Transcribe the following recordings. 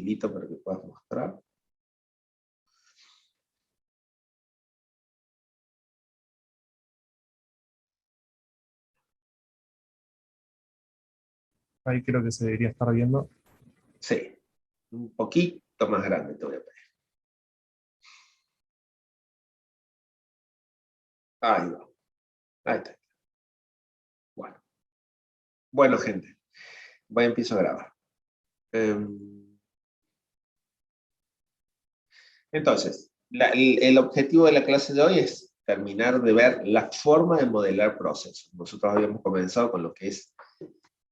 habilito para que puedas mostrar. Ahí creo que se debería estar viendo. Sí, un poquito más grande te voy a pedir. Ahí va. Ahí está. Bueno. Bueno, gente. Voy a empezar a grabar. Entonces, el objetivo de la clase de hoy es terminar de ver la forma de modelar procesos. Nosotros habíamos comenzado con lo que es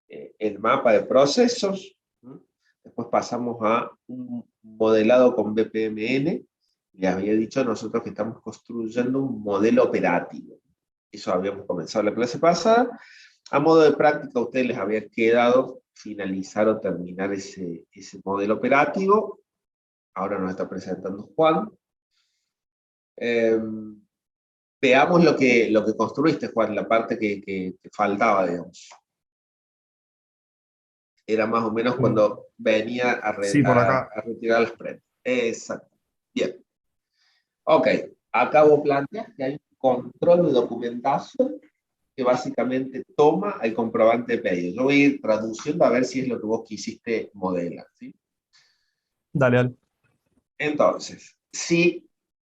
el mapa de procesos, ¿no? Después pasamos a un modelado con BPMN. Les había dicho a nosotros que estamos construyendo un modelo operativo. Eso habíamos comenzado la clase pasada. A modo de práctica, a ustedes les había quedado finalizar o terminar ese modelo operativo. Ahora nos está presentando Juan. Veamos lo que construiste, Juan, la parte que faltaba, digamos. Era más o menos cuando venía Sí, por acá. a retirar las prendas. Exacto. Bien. Ok. Acabo de plantear que hay un control de documentación que básicamente toma el comprobante de pedido. Yo voy a ir traduciendo a ver si es lo que vos quisiste modelar, ¿sí? Dale, dale. Entonces, si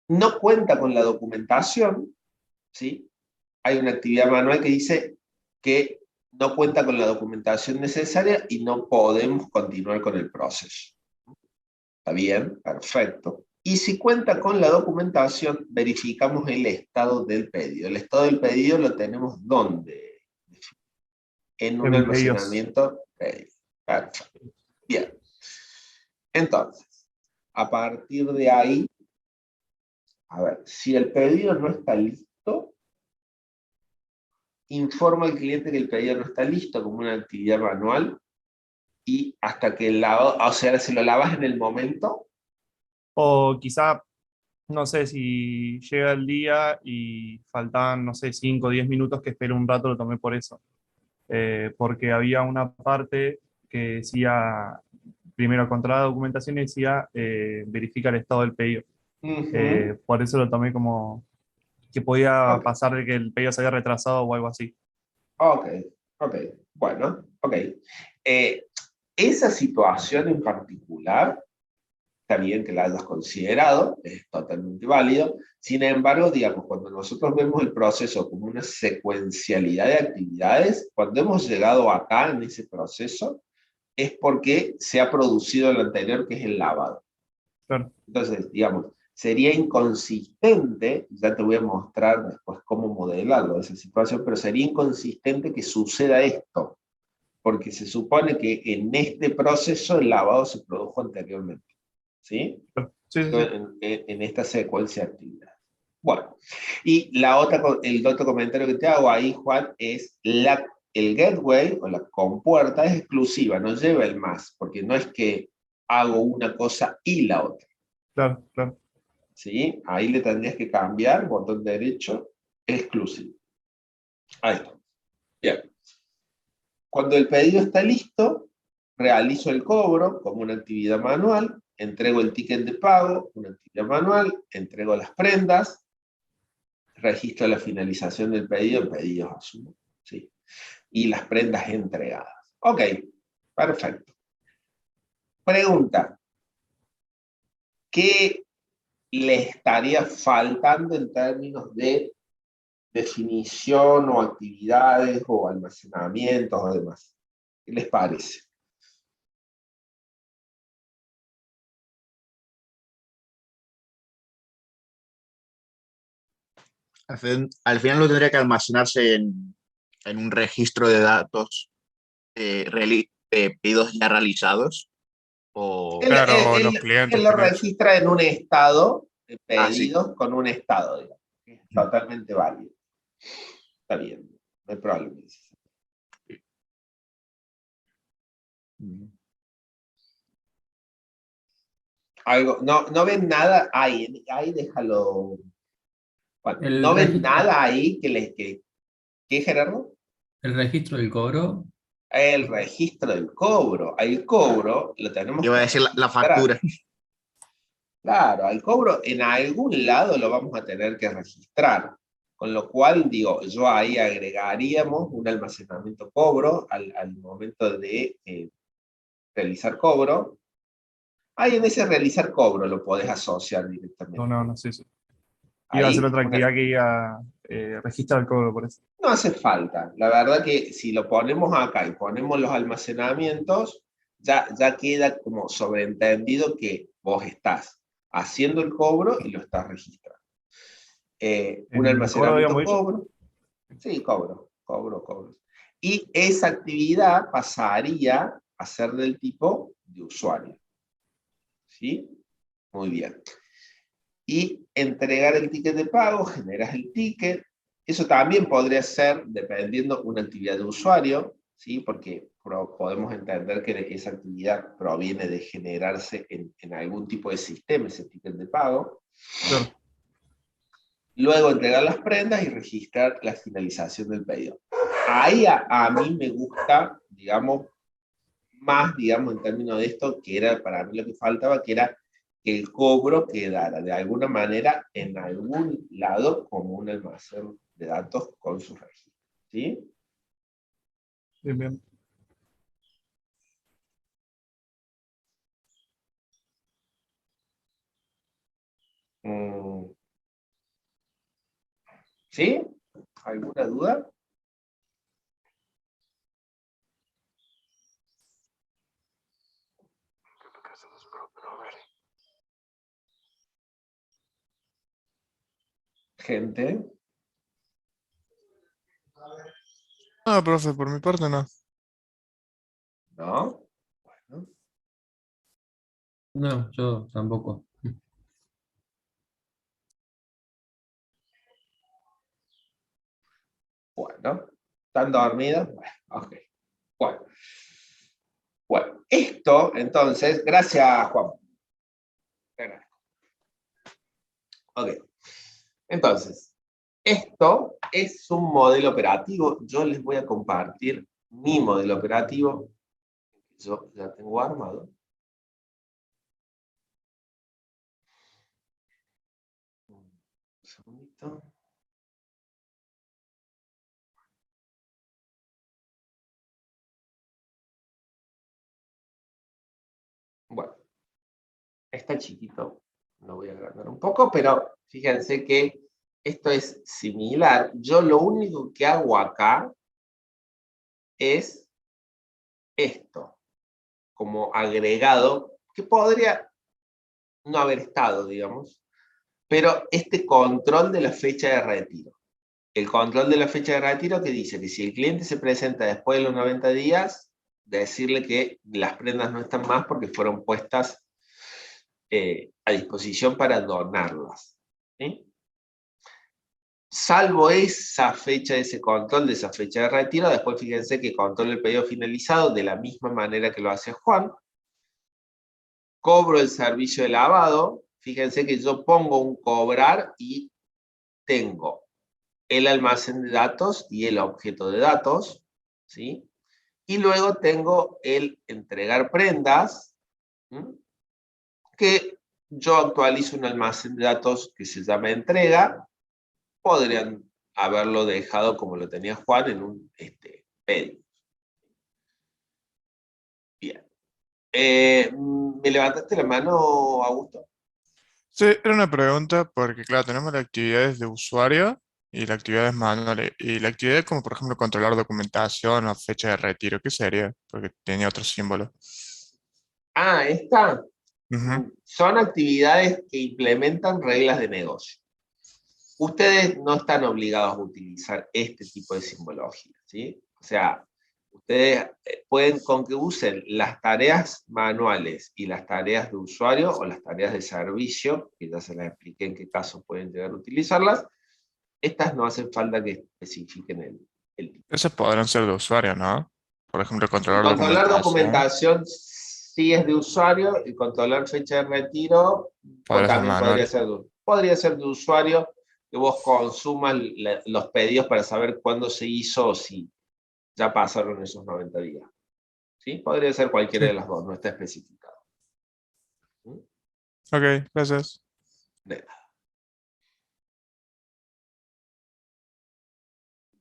no cuenta con la documentación, ¿sí? Hay una actividad manual que dice que no cuenta con la documentación necesaria y no podemos continuar con el proceso. ¿Está bien? Perfecto. Y si cuenta con la documentación, verificamos el estado del pedido. El estado del pedido lo tenemos ¿dónde? En un En pedidos. almacenamiento pedido. Perfecto. Bien. Entonces, a partir de ahí, a ver, si el pedido no está listo, informa al cliente que el pedido no está listo como una actividad manual y hasta que el lavado, o sea, se lo lavas en el momento. O quizá, no sé, si llega el día y faltan, no sé, 5 o 10 minutos, que espere un rato, lo tomé por eso. Porque había una parte que decía, primero contra la documentación y decía, verifica el estado del pedido. Por eso lo tomé como que podía Ok, pasar de que el pedido se había retrasado o algo así. ok, ok, bueno, ok. Esa situación en particular, está bien que la hayas considerado, es totalmente válido. Sin embargo, digamos, cuando nosotros vemos el proceso como una secuencialidad de actividades, cuando hemos llegado acá en ese proceso, es porque se ha producido el anterior, que es el lavado. Claro. Entonces, digamos, sería inconsistente, ya te voy a mostrar después cómo modelarlo, esa situación, pero sería inconsistente que suceda esto, porque se supone que en este proceso el lavado se produjo anteriormente, ¿sí? Claro. Sí, sí, sí. En esta secuencia de actividades. Bueno, y el otro comentario que te hago ahí, Juan, es el gateway o la compuerta es exclusiva, no lleva el más, porque no es que hago una cosa y la otra. Claro, claro. ¿Sí? Ahí le tendrías que cambiar, botón derecho, exclusivo. Ahí está. Bien. Cuando el pedido está listo, realizo el cobro como una actividad manual, entrego el ticket de pago, una actividad manual, entrego las prendas, registro la finalización del pedido en pedidos asumo, ¿sí? Y las prendas entregadas. Ok, perfecto. Pregunta, ¿qué le estaría faltando en términos de definición o actividades o almacenamientos o demás? ¿Qué les parece? Al final no tendría que almacenarse en un registro de datos pedidos ya realizados. O... Claro, los clientes Él lo primero. registra en un estado de Ah, sí. pedidos con un estado, digamos. Es totalmente válido. Está bien, no hay problema. Algo, no ven nada ahí déjalo. Bueno, El no ven registro, nada ahí ¿qué, Gerardo? el registro del cobro, El registro del cobro. El cobro lo tenemos Iba a que decir la registrar. factura. Claro, al cobro en algún lado lo vamos a tener que registrar. Con lo cual, digo, yo ahí agregaríamos un almacenamiento cobro al momento de realizar cobro. Ahí en ese realizar cobro lo podés asociar directamente. No, sí, sí. Iba a Ahí ser otra actividad que iba a registrar el cobro, por eso. no hace falta. La verdad que si lo ponemos acá y ponemos los almacenamientos, ya queda como sobreentendido que vos estás haciendo el cobro y lo estás registrando. Un En cobro habíamos almacenamiento dicho. cobro. Sí, cobro. Y esa actividad pasaría a ser del tipo de usuario. ¿Sí? Muy bien. Y entregar el ticket de pago, generas el ticket. Eso también podría ser, dependiendo, una actividad de usuario, ¿sí? Porque podemos entender que esa actividad proviene de generarse en algún tipo de sistema, ese ticket de pago. Claro. Luego entregar las prendas y registrar la finalización del pedido. Ahí a mí me gusta, digamos, más, digamos, en términos de esto, que era para mí lo que faltaba, que era que el cobro quedara de alguna manera en algún lado como un almacén de datos con su registro. ¿Sí? Bien, bien. Mm, ¿sí? ¿Alguna duda? Gente, No, profe, por mi parte no. ¿no? Bueno, No, yo tampoco. bueno. ¿Están dormidos? Bueno, ok. Bueno. Bueno, esto, entonces, gracias, Juan. Te agradezco. Ok. Entonces, esto es un modelo operativo. Yo les voy a compartir mi modelo operativo. Yo ya tengo armado. Un segundito. Bueno, está chiquito. Lo voy a agrandar un poco, pero fíjense que esto es similar. Yo lo único que hago acá es esto, como agregado, que podría no haber estado, digamos, pero este control de la fecha de retiro. El control de la fecha de retiro que dice que si el cliente se presenta después de los 90 días, decirle que las prendas no están más porque fueron puestas a disposición para donarlas. ¿Sí? Salvo esa fecha, ese control de esa fecha de retiro, después fíjense que control el pedido finalizado de la misma manera que lo hace Juan. Cobro el servicio de lavado. Fíjense que yo pongo un cobrar y tengo el almacén de datos y el objeto de datos, ¿sí? Y luego tengo el entregar prendas, ¿sí? Que yo actualizo un almacén de datos que se llama entrega. Podrían haberlo dejado como lo tenía Juan en un pedido. Bien. ¿Me levantaste la mano, Augusto? Sí, era una pregunta porque, claro, tenemos las actividades de usuario y las actividades manuales. Y la actividad como, por ejemplo, controlar documentación o fecha de retiro, ¿qué sería? Porque tenía otro símbolo. Ah, esta. Ujú. Son actividades que implementan reglas de negocio. Ustedes no están obligados a utilizar este tipo de simbología, ¿sí? O sea, ustedes pueden, con que usen las tareas manuales y las tareas de usuario o las tareas de servicio, que ya se las expliqué en qué casos pueden llegar a utilizarlas, estas no hacen falta que especifiquen el tipo. Esos podrán ser de usuario, ¿no? Por ejemplo, Y controlar controlar documentación documentación sí es de usuario, y controlar fecha de retiro podrá ser también manual. podría ser de usuario, que vos consumas los pedidos para saber cuándo se hizo o si ya pasaron esos 90 días. ¿Sí? Podría ser cualquiera Sí. de las dos, no está especificado. Ok, gracias. De nada.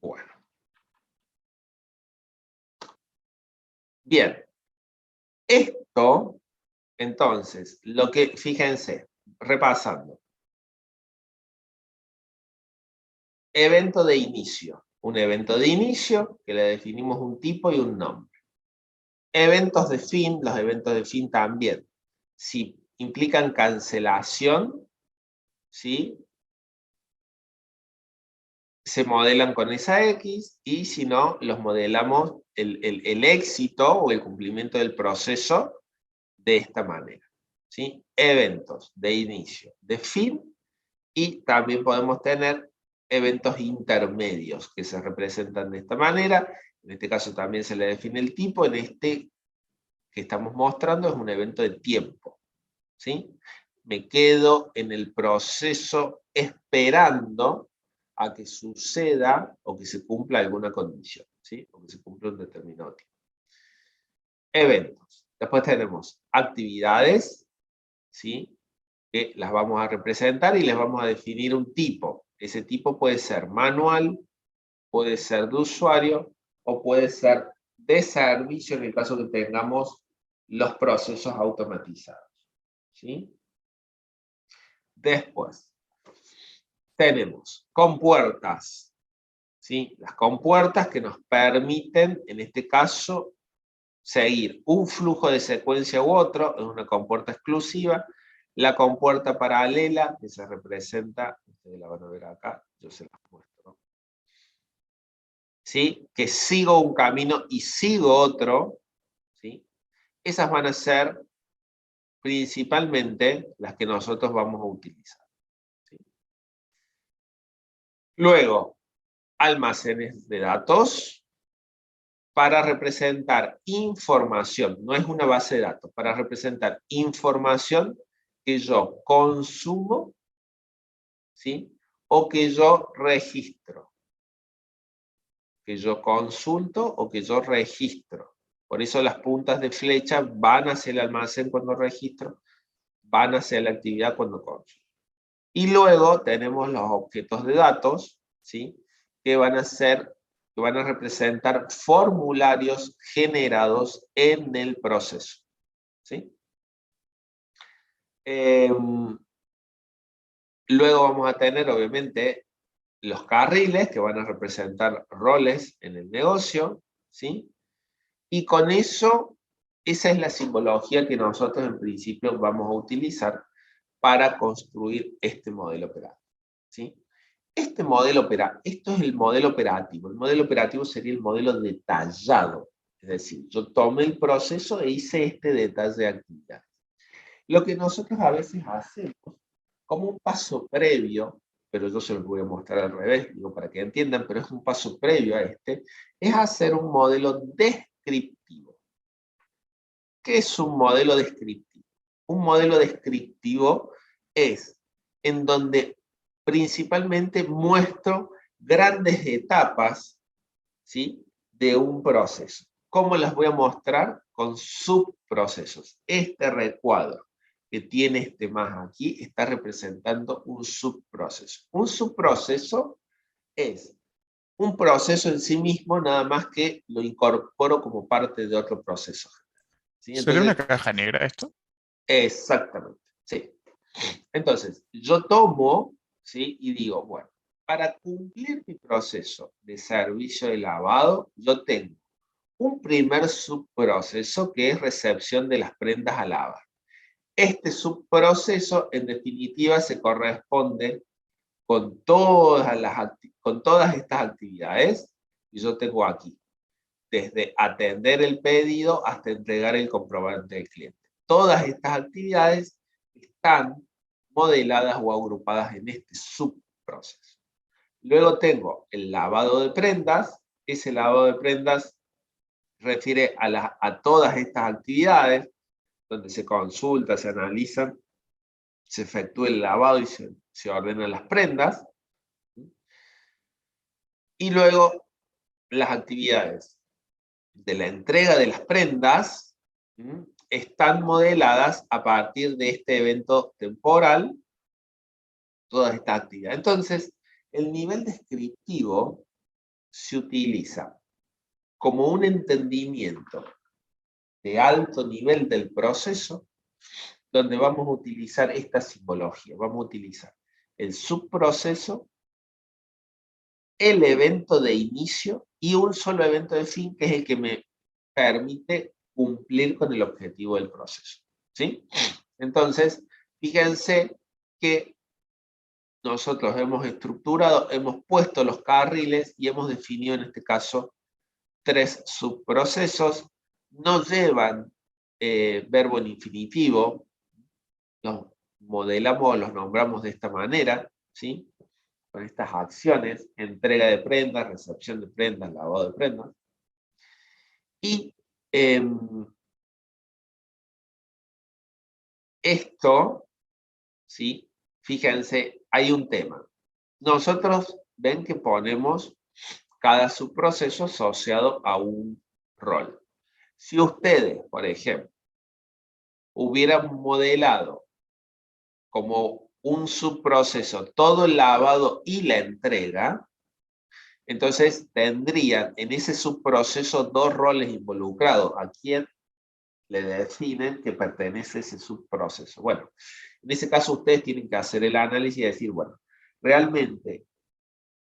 Bueno. Bien. Esto, entonces, lo que, fíjense, repasando. Evento de inicio. Un evento de inicio que le definimos un tipo y un nombre. Eventos de fin, los eventos de fin también. Si implican cancelación, ¿sí? Se modelan con esa X, y si no, los modelamos el éxito o el cumplimiento del proceso de esta manera. ¿Sí? Eventos de inicio, de fin, y también podemos tener eventos intermedios que se representan de esta manera. En este caso también se le define el tipo, en este que estamos mostrando es un evento de tiempo. ¿Sí? Me quedo en el proceso esperando a que suceda o que se cumpla alguna condición, ¿sí? O que se cumpla un determinado tiempo. Eventos. Después tenemos actividades, ¿sí? Que las vamos a representar y les vamos a definir un tipo. Ese tipo puede ser manual, puede ser de usuario o puede ser de servicio en el caso que tengamos los procesos automatizados, ¿sí? Después, tenemos compuertas, ¿sí? Las compuertas que nos permiten, en este caso, seguir un flujo de secuencia u otro, es una compuerta exclusiva. La compuerta paralela, que se representa, ustedes la van a ver acá, yo se las muestro, ¿sí? Que sigo un camino y sigo otro, ¿sí? Esas van a ser principalmente las que nosotros vamos a utilizar, ¿sí? Luego, almacenes de datos para representar información, no es una base de datos, para representar información que yo consumo, ¿sí? O que yo registro, que yo consulto o que yo registro. Por eso las puntas de flecha van hacia el almacén cuando registro, van hacia la actividad cuando consulto. Y luego tenemos los objetos de datos, ¿sí? Que van a representar formularios generados en el proceso, ¿sí? Luego vamos a tener, obviamente, los carriles, que van a representar roles en el negocio, ¿sí? Y con eso, esa es la simbología que nosotros en principio vamos a utilizar para construir este modelo operativo, ¿sí? Esto es el modelo operativo. El modelo operativo sería el modelo detallado. Es decir, yo tomé el proceso e hice este detalle de actividad. Lo que nosotros a veces hacemos, como un paso previo, pero yo se los voy a mostrar al revés, digo, para que entiendan, pero es un paso previo a este, es hacer un modelo descriptivo. ¿Qué es un modelo descriptivo? Un modelo descriptivo es en donde principalmente muestro grandes etapas, ¿sí? De un proceso. ¿Cómo las voy a mostrar? Con subprocesos. Este recuadro que tiene este más aquí está representando un subproceso. Un subproceso es un proceso en sí mismo, nada más que lo incorporo como parte de otro proceso. ¿Sí? ¿Sería una Entonces, caja negra esto? exactamente, sí. Entonces, yo tomo, ¿sí? Y digo, bueno, para cumplir mi proceso de servicio de lavado, yo tengo un primer subproceso que es recepción de las prendas a lavar. Este subproceso, en definitiva, se corresponde con con todas estas actividades que yo tengo aquí, desde atender el pedido hasta entregar el comprobante del cliente. Todas estas actividades están modeladas o agrupadas en este subproceso. Luego tengo el lavado de prendas. Ese lavado de prendas refiere a todas estas actividades donde se consulta, se analizan, se efectúa el lavado y se ordenan las prendas. Y luego las actividades de la entrega de las prendas, están modeladas a partir de este evento temporal, toda esta actividad. Entonces, el nivel descriptivo se utiliza como un entendimiento de alto nivel del proceso, donde vamos a utilizar esta simbología. Vamos a utilizar el subproceso, el evento de inicio y un solo evento de fin, que es el que me permite cumplir con el objetivo del proceso. ¿Sí? Entonces, fíjense que nosotros hemos estructurado, hemos puesto los carriles y hemos definido en este caso 3 subprocesos. No llevan verbo en infinitivo, los modelamos, los nombramos de esta manera, ¿sí? Con estas acciones: entrega de prendas, recepción de prendas, lavado de prendas. Y esto, ¿sí? Fíjense, hay un tema. Nosotros ven que ponemos cada subproceso asociado a un rol. Si ustedes, por ejemplo, hubieran modelado como un subproceso todo el lavado y la entrega, entonces tendrían en ese subproceso 2 roles involucrados. ¿A quién le definen que pertenece a ese subproceso? Bueno, en ese caso ustedes tienen que hacer el análisis y decir, bueno, realmente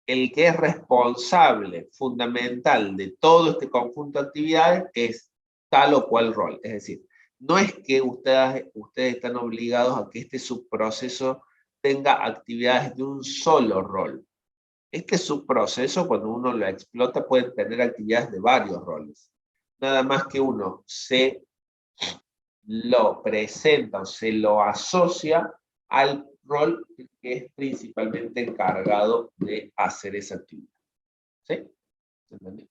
el que es responsable fundamental de todo este conjunto de actividades es tal o cual rol. Es decir, no es que ustedes están obligados a que este subproceso tenga actividades de un solo rol. Este subproceso, cuando uno lo explota, puede tener actividades de varios roles. Nada más que uno se lo presenta o se lo asocia al rol que es principalmente encargado de hacer esa actividad. ¿Sí? ¿Entendí?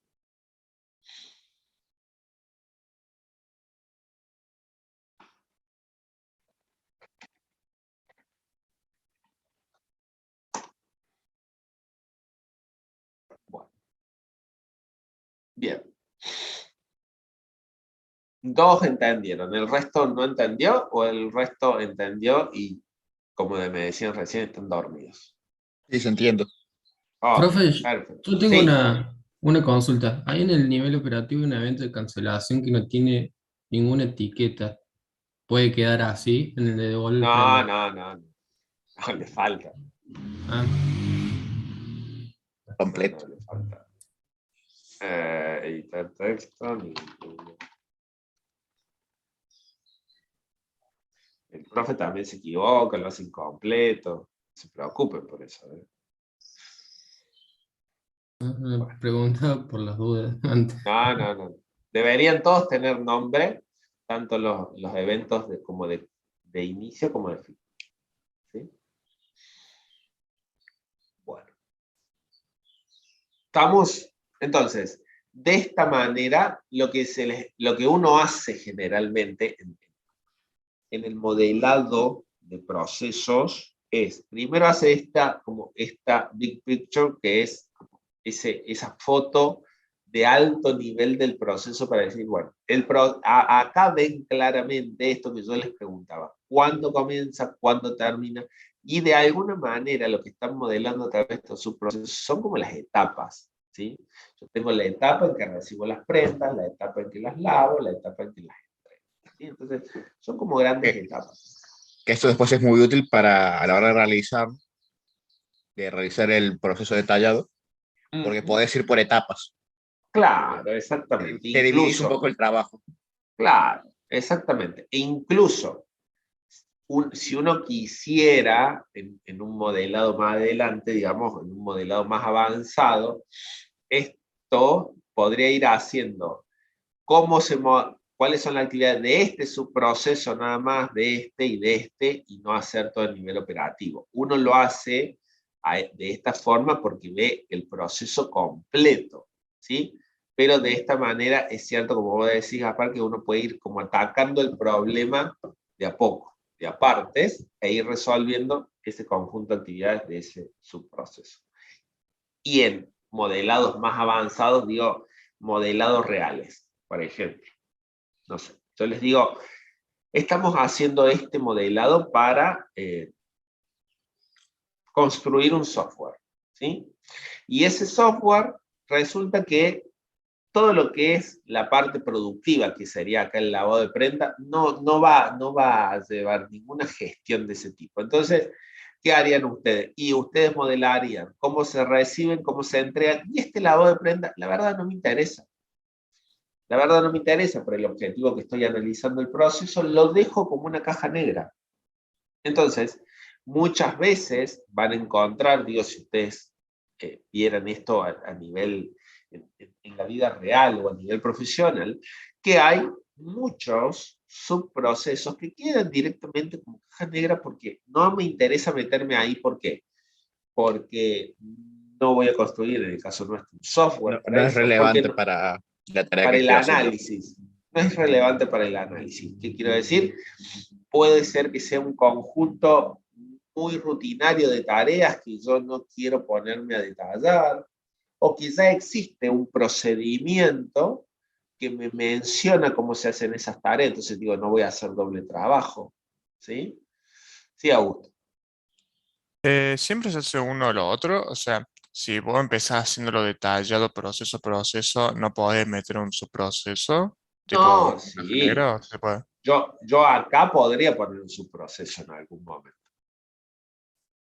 Bueno. Bien. 2 entendieron, ¿el resto no entendió o el resto entendió y, como me decían recién, están dormidos? Sí, se entiende. Ok, Profe, perfecto. yo tengo Sí. una consulta. Hay en el nivel operativo un evento de cancelación que no tiene ninguna etiqueta. ¿Puede quedar así en el de devolver el No, prenda? no, no, no. No, le falta. Ah, No, Completo. no, le falta. Editar texto. El profe también se equivoca, lo hace incompleto. No se preocupen por eso. preguntaba por las dudas antes. No, no, no. Deberían todos tener nombre, tanto los eventos como de inicio como de fin. ¿Sí? Bueno. Estamos, entonces, de esta manera, lo que uno hace generalmente en el modelado de procesos es, primero hace como esta big picture, que es esa foto de alto nivel del proceso para decir, bueno, acá ven claramente esto que yo les preguntaba, cuándo comienza, cuándo termina, y de alguna manera lo que están modelando a través de estos subprocesos son como las etapas, ¿sí? Yo tengo la etapa en que recibo las prendas, la etapa en que las lavo, la etapa en que las entrego, ¿sí? Entonces, son como grandes etapas. Que esto después es muy útil para a la hora de realizar el proceso detallado, porque podés ir por etapas. Claro, exactamente. Te dividís un Incluso, poco el trabajo. claro, exactamente. E incluso, si uno quisiera, en un modelado más adelante, digamos, en un modelado más avanzado, esto podría ir haciendo cuáles son las actividades de este subproceso nada más, de este, y no hacer todo el nivel operativo. Uno lo hace de esta forma porque ve el proceso completo, ¿sí? Pero de esta manera es cierto, como vos decís, aparte que uno puede ir como atacando el problema de a poco, de a partes, e ir resolviendo ese conjunto de actividades de ese subproceso. Y en modelados más avanzados, digo, modelados reales, por ejemplo. No sé, yo les digo, estamos haciendo este modelado para construir un software, ¿sí? Y ese software resulta que todo lo que es la parte productiva, que sería acá el lavado de prenda, no va a llevar ninguna gestión de ese tipo. Entonces, ¿qué harían ustedes? Y ustedes modelarían cómo se reciben, cómo se entregan, y este lavado de prenda, la verdad no me interesa. La verdad no me interesa, por el objetivo que estoy analizando el proceso, lo dejo como una caja negra. Entonces, muchas veces van a encontrar, digo, si ustedes vieran esto a nivel, en la vida real o a nivel profesional, que hay muchos subprocesos que quedan directamente como caja negra porque no me interesa meterme ahí. ¿Por qué? Porque no voy a construir, en el caso nuestro, un software No, para no es eso, porque relevante para la tarea que para el estoy haciendo. análisis. No es relevante para el análisis. ¿Qué quiero decir? Puede ser que sea un conjunto muy rutinario de tareas que yo no quiero ponerme a detallar, o quizá existe un procedimiento que me menciona cómo se hacen esas tareas, entonces digo, no voy a hacer doble trabajo. ¿Sí? Sí, Augusto. Siempre se hace uno o lo otro, o sea, si vos empezás haciéndolo detallado proceso a proceso, no podés meter un subproceso, tipo No, caja sí. negra, ¿o se puede? Yo acá podría poner un subproceso en algún momento.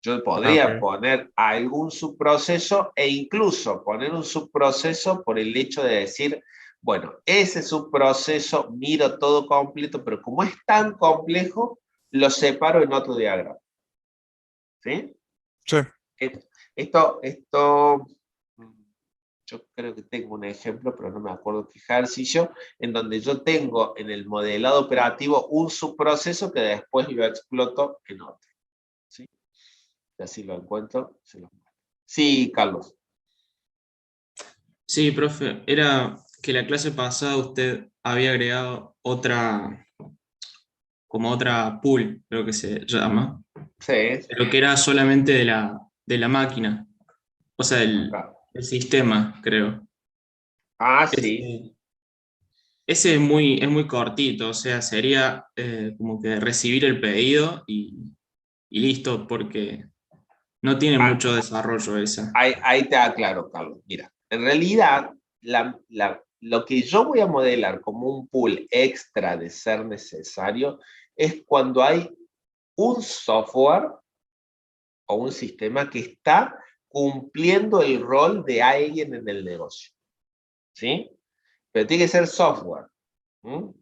Yo Ah, podría ok. poner algún subproceso e incluso poner un subproceso por el hecho de decir, bueno, ese subproceso miro todo completo, pero como es tan complejo, lo separo en otro diagrama. ¿Sí? Sí. Esto, yo creo que tengo un ejemplo, pero no me acuerdo qué ejercicio, en donde yo tengo en el modelado operativo un subproceso que después lo exploto en otro. ¿Sí? Y así lo encuentro, se los muestro. Sí, Carlos. Sí, profe, era que la clase pasada usted había agregado otra, como otra pool, creo que se llama, Sí, pero que era solamente de la máquina, o sea, acá. el sistema, creo. Ah, sí. Ese, ese es muy cortito, o sea, sería como que recibir el pedido y listo, porque no tiene Ah, mucho desarrollo esa. ahí te aclaro, Carlos. Mira, en realidad, lo que yo voy a modelar como un pool extra de ser necesario es cuando hay un software o un sistema que está cumpliendo el rol de alguien en el negocio. ¿Sí? Pero tiene que ser software.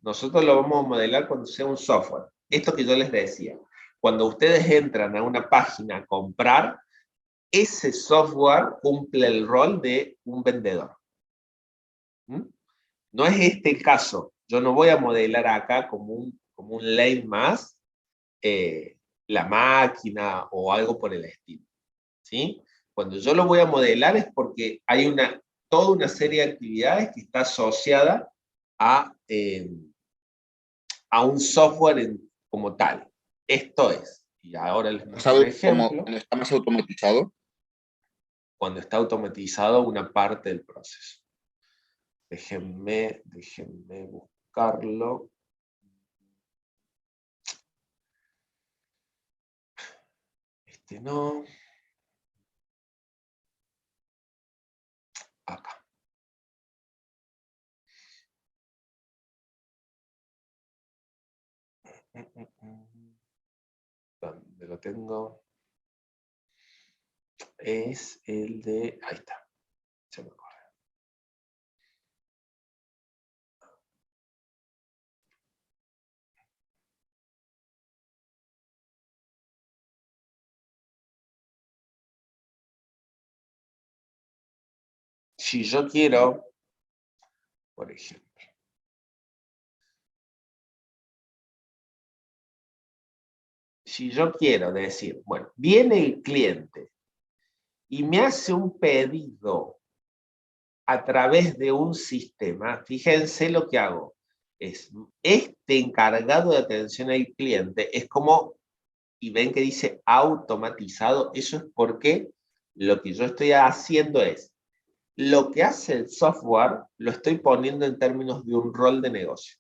Nosotros lo vamos a modelar cuando sea un software. Esto que yo les decía, cuando ustedes entran a una página a comprar, ese software cumple el rol de un vendedor. No es este el caso. Yo no voy a modelar acá como un lane más la máquina o algo por el estilo. ¿Sí? Cuando yo lo voy a modelar es porque hay toda una serie de actividades que está asociada a un software como tal. Esto es, y ahora les muestro un Como ejemplo, cuando está más automatizado. cuando está automatizado una parte del proceso. Déjenme buscarlo. Este no. Acá. ¿Dónde lo tengo? Es el de... Ahí está. Se me ocurre. Si yo quiero, por ejemplo, si yo quiero decir, bueno, viene el cliente y me hace un pedido a través de un sistema, fíjense lo que hago. Es este encargado de atención al cliente, es como, y ven que dice automatizado, eso es porque lo que yo estoy haciendo es Lo que hace el software lo estoy poniendo en términos de un rol de negocio.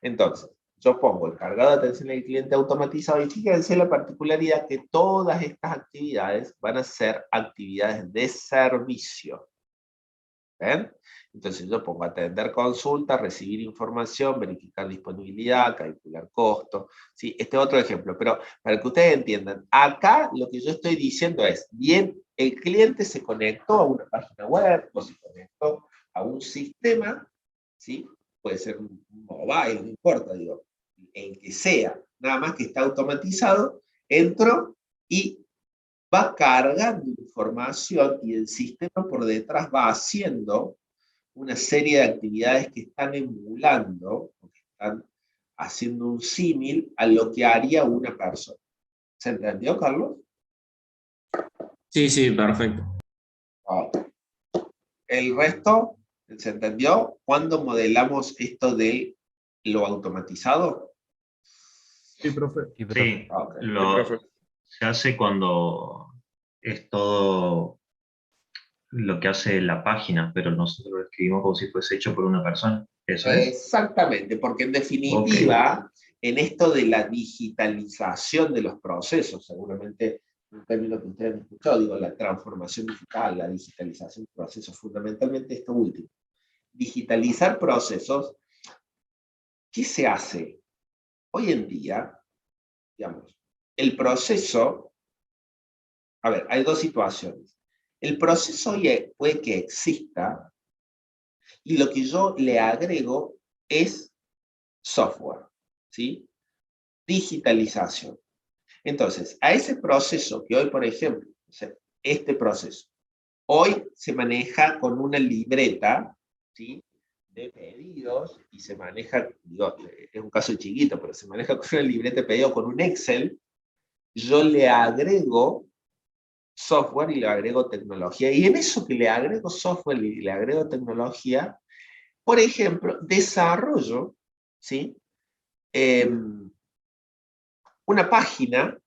Entonces, yo pongo el cargado de atención al cliente automatizado y fíjense la particularidad que todas estas actividades van a ser actividades de servicio. ¿Ven? Entonces yo pongo atender consultas, recibir información, verificar disponibilidad, calcular costos. ¿Sí? Este es otro ejemplo, pero para que ustedes entiendan, acá lo que yo estoy diciendo es, bien, el cliente se conectó a una página web o se conectó a un sistema, ¿sí? Puede ser un mobile, no importa, digo, el que sea, nada más que está automatizado, entro y va cargando información y el sistema por detrás va haciendo una serie de actividades que están emulando, o que están haciendo un símil a lo que haría una persona. ¿Se entendió, Carlos? Sí, sí, perfecto. Ok. El resto, ¿se entendió? ¿Cuándo modelamos esto de lo automatizado? Sí, profe. Sí, profe. Sí, Ok. se hace cuando es todo lo que hace la página, pero nosotros lo escribimos como si fuese hecho por una persona. ¿Eso es? Exactamente, porque en Ok. definitiva, en esto de la digitalización de los procesos, seguramente un término que ustedes han escuchado, digo, la transformación digital, la digitalización de procesos, fundamentalmente esto último. Digitalizar procesos, ¿qué se hace? Hoy en día, digamos, el proceso, a ver, hay dos situaciones. El proceso hoy puede que exista y lo que yo le agrego es software, ¿sí? Digitalización. Entonces, a ese proceso que hoy, por ejemplo, este proceso, hoy se maneja con una libreta, ¿sí? De pedidos y se maneja, digo, es un caso chiquito, pero se maneja con una libreta de pedidos, con un Excel, yo le agrego software y le agrego tecnología. Y en eso que le agrego software y le agrego tecnología, por ejemplo, desarrollo, ¿sí? Una página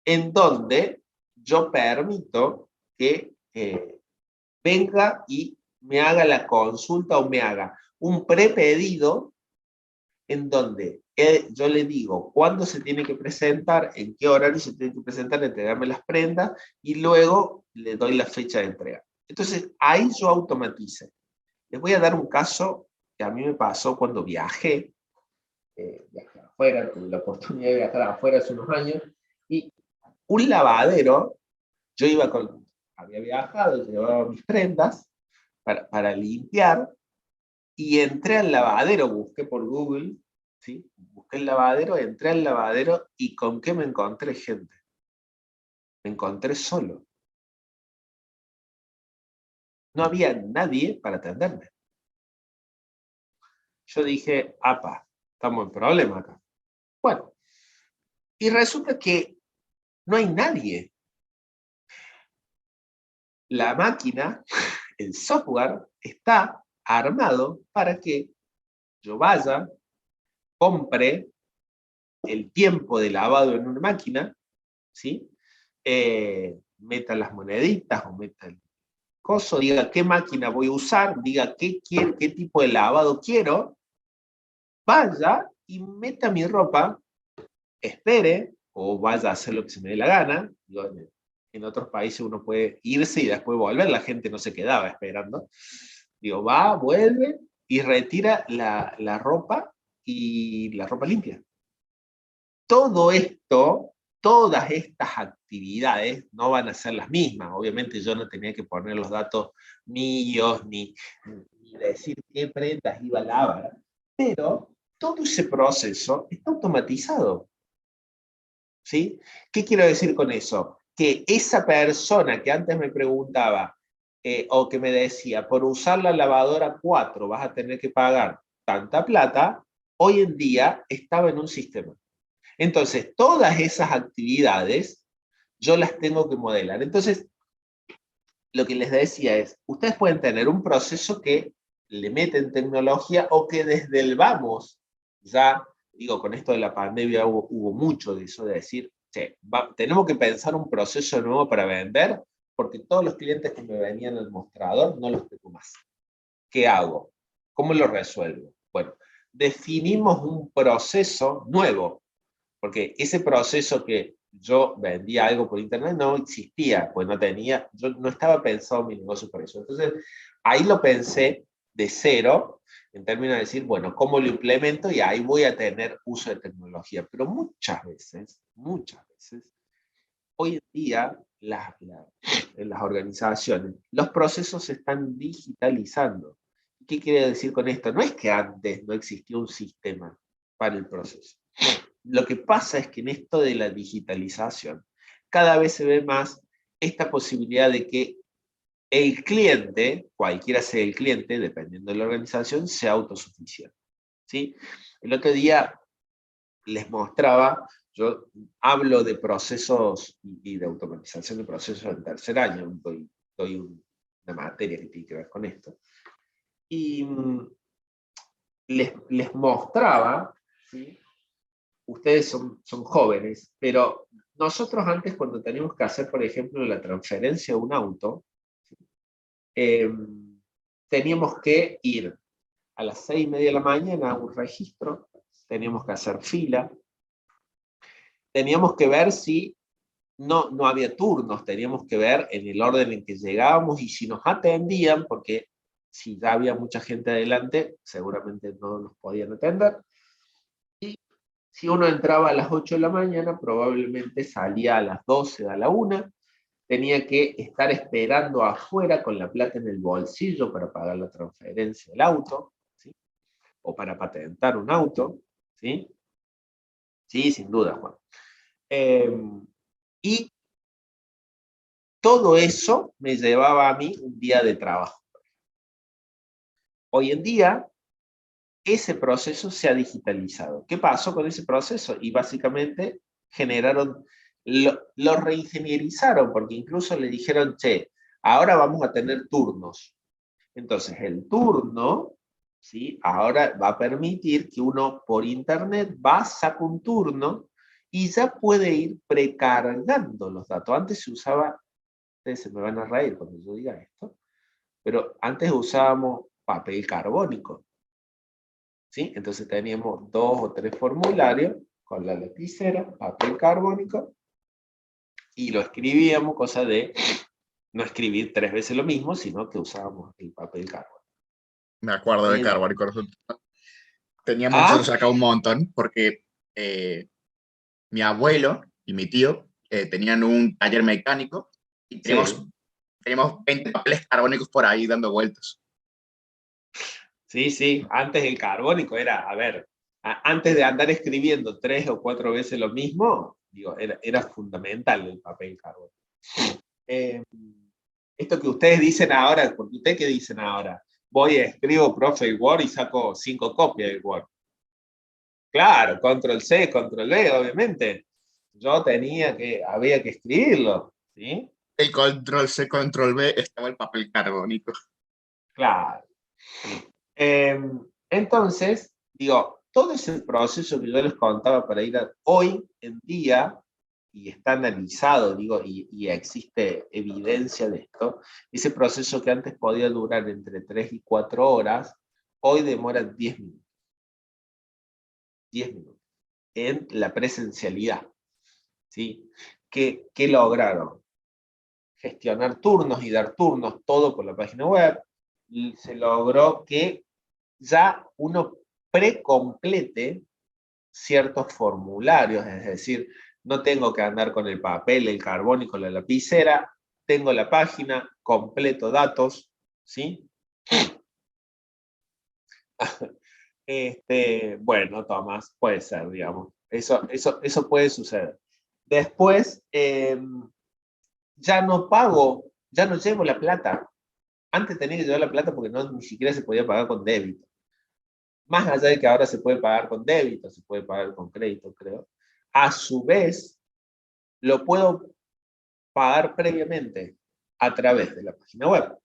en donde yo permito que venga y me haga la consulta o me haga un prepedido en donde yo le digo cuándo se tiene que presentar, en qué horario se tiene que presentar, entregarme las prendas y luego le doy la fecha de entrega. Entonces, ahí yo automatice. Les voy a dar un caso que a mí me pasó cuando viajé afuera, tuve la oportunidad de viajar afuera hace unos años, y un lavadero, yo había viajado, llevaba mis prendas para limpiar, y entré al lavadero, busqué por Google, ¿sí? Busqué el lavadero, entré al lavadero, y ¿con qué me encontré, gente? Me encontré solo. No había nadie para atenderme. Yo dije, apa, estamos en problema acá. Bueno, y resulta que no hay nadie. La máquina, el software, está armado para que yo vaya, compre el tiempo de lavado en una máquina, ¿sí? Meta las moneditas o meta el coso, diga qué máquina voy a usar, diga qué tipo de lavado quiero, vaya y meta mi ropa, espere, o vaya a hacer lo que se me dé la gana. Digo, en otros países uno puede irse y después volver, la gente no se quedaba esperando. Digo, va, vuelve y retira la ropa y la ropa limpia. Todo esto, todas estas actividades no van a ser las mismas. Obviamente yo no tenía que poner los datos míos, ni decir qué prendas iba a lavar, pero todo ese proceso está automatizado. ¿Sí? ¿Qué quiero decir con eso? Que esa persona que antes me preguntaba, o que me decía, por usar la lavadora 4 vas a tener que pagar tanta plata, hoy en día estaba en un sistema. Entonces, todas esas actividades yo las tengo que modelar. Entonces, lo que les decía es, ustedes pueden tener un proceso que le meten tecnología o que desde el vamos, ya, digo, con esto de la pandemia hubo mucho de eso, de decir, che, tenemos que pensar un proceso nuevo para vender, porque todos los clientes que me venían al mostrador no los tengo más. ¿Qué hago? ¿Cómo lo resuelvo? Bueno, definimos un proceso nuevo, porque ese proceso que yo vendía algo por internet no existía, pues no tenía, yo no estaba pensado mi negocio por eso. Entonces, ahí lo pensé de cero, en términos de decir, bueno, ¿cómo lo implemento? Y ahí voy a tener uso de tecnología. Pero muchas veces, hoy en día, en las organizaciones, los procesos se están digitalizando. ¿Qué quiere decir con esto? No es que antes no existía un sistema para el proceso. Lo que pasa es que en esto de la digitalización, cada vez se ve más esta posibilidad de que el cliente, cualquiera sea el cliente, dependiendo de la organización, sea autosuficiente, ¿sí? El otro día les mostraba, yo hablo de procesos y de automatización de procesos en tercer año, doy una materia que tiene que ver con esto. Y les mostraba, ¿sí? Ustedes son jóvenes, pero nosotros antes cuando teníamos que hacer, por ejemplo, la transferencia de un auto, teníamos que ir a las 6:30 de la mañana a un registro, teníamos que hacer fila, teníamos que ver si no había turnos, teníamos que ver en el orden en que llegábamos y si nos atendían, porque si ya había mucha gente adelante, seguramente no nos podían atender. Y si uno entraba a las 8 de la mañana, probablemente salía a las 12, a la 1, tenía que estar esperando afuera con la plata en el bolsillo para pagar la transferencia del auto, ¿sí? O para patentar un auto, ¿sí? Sí, sin duda, Juan. Y todo eso me llevaba a mí un día de trabajo. Hoy en día, ese proceso se ha digitalizado. ¿Qué pasó con ese proceso? Y básicamente generaron, lo reingenierizaron, porque incluso le dijeron, che, ahora vamos a tener turnos. Entonces, el turno, ¿sí? Ahora va a permitir que uno por internet va, saca un turno y ya puede ir precargando los datos. Antes se usaba, ustedes se me van a reír cuando yo diga esto, pero antes usábamos papel carbónico, ¿sí? Entonces teníamos 2 o 3 formularios con la lapicera, papel carbónico, y lo escribíamos, cosa de no escribir 3 veces lo mismo, sino que usábamos el papel carbónico. Me acuerdo de Bien. carbónico. Teníamos nosotros acá un montón porque mi abuelo y mi tío tenían un taller mecánico y teníamos 20 papeles carbónicos por ahí dando vueltas. Sí, antes el carbónico era, a ver, antes de andar escribiendo 3 o 4 veces lo mismo, digo, era fundamental el papel carbónico. Esto que ustedes dicen ahora, porque ustedes qué dicen ahora, voy a escribo profe Word y saco 5 copias de Word. Claro, control C, control V, obviamente. Yo había que escribirlo, ¿sí? El control C, control V estaba el papel carbónico. Claro. Entonces, digo, todo ese proceso que yo les contaba para ir hoy en día, y está analizado, digo, y existe evidencia de esto, ese proceso que antes podía durar entre 3 y 4 horas, hoy demora 10 minutos. 10 minutos. En la presencialidad, ¿sí? ¿Qué lograron? Gestionar turnos y dar turnos, todo por la página web, y se logró que ya uno precomplete ciertos formularios, es decir, no tengo que andar con el papel, el carbón y con la lapicera, tengo la página, completo datos, ¿sí? Bueno, Tomás, puede ser, digamos. Eso puede suceder. Después, ya no pago, ya no llevo la plata. Antes tenía que llevar la plata porque ni siquiera se podía pagar con débito. Más allá de que ahora se puede pagar con débito, se puede pagar con crédito, creo. A su vez, lo puedo pagar previamente a través de la página web.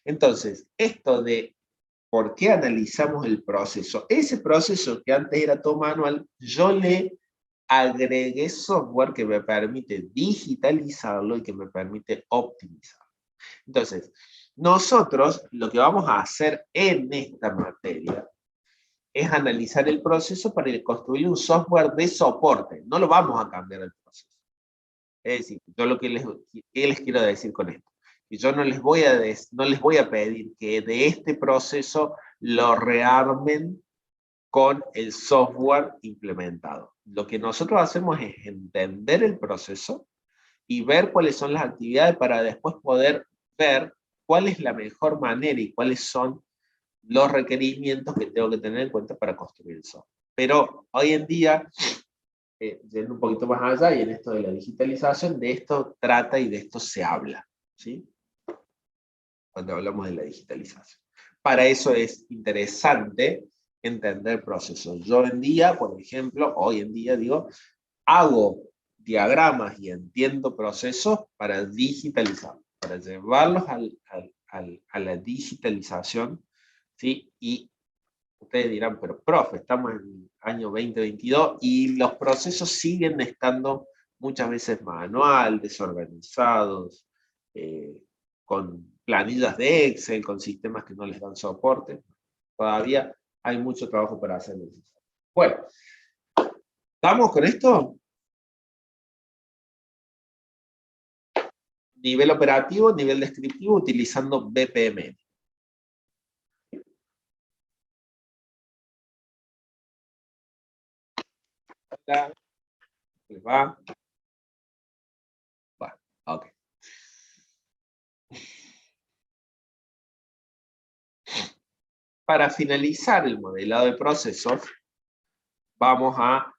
Entonces, esto de por qué analizamos el proceso, ese proceso que antes era todo manual, yo le agregué software que me permite digitalizarlo y que me permite optimizarlo. Entonces, nosotros lo que vamos a hacer en esta materia es analizar el proceso para construir un software de soporte. No lo vamos a cambiar el proceso. Es decir, yo lo que ¿qué les quiero decir con esto? Que yo no les voy a pedir que de este proceso lo rearmen con el software implementado. Lo que nosotros hacemos es entender el proceso y ver cuáles son las actividades para después poder ver cuál es la mejor manera y cuáles son los requerimientos que tengo que tener en cuenta para construir el software. Pero hoy en día, yendo un poquito más allá y en esto de la digitalización, de esto trata y de esto se habla, ¿sí? Cuando hablamos de la digitalización. Para eso es interesante entender procesos. Yo hoy en día, por ejemplo, hoy en día digo, hago diagramas y entiendo procesos para digitalizar, para llevarlos a la digitalización, ¿sí? Y ustedes dirán, pero profe, estamos en el año 2022 y los procesos siguen estando muchas veces manual, desorganizados, con planillas de Excel, con sistemas que no les dan soporte. Todavía hay mucho trabajo para hacer. Bueno, ¿estamos con esto? Nivel operativo, nivel descriptivo, utilizando BPMN. ¿Les va? Bueno, ok. Para finalizar el modelado de procesos, vamos a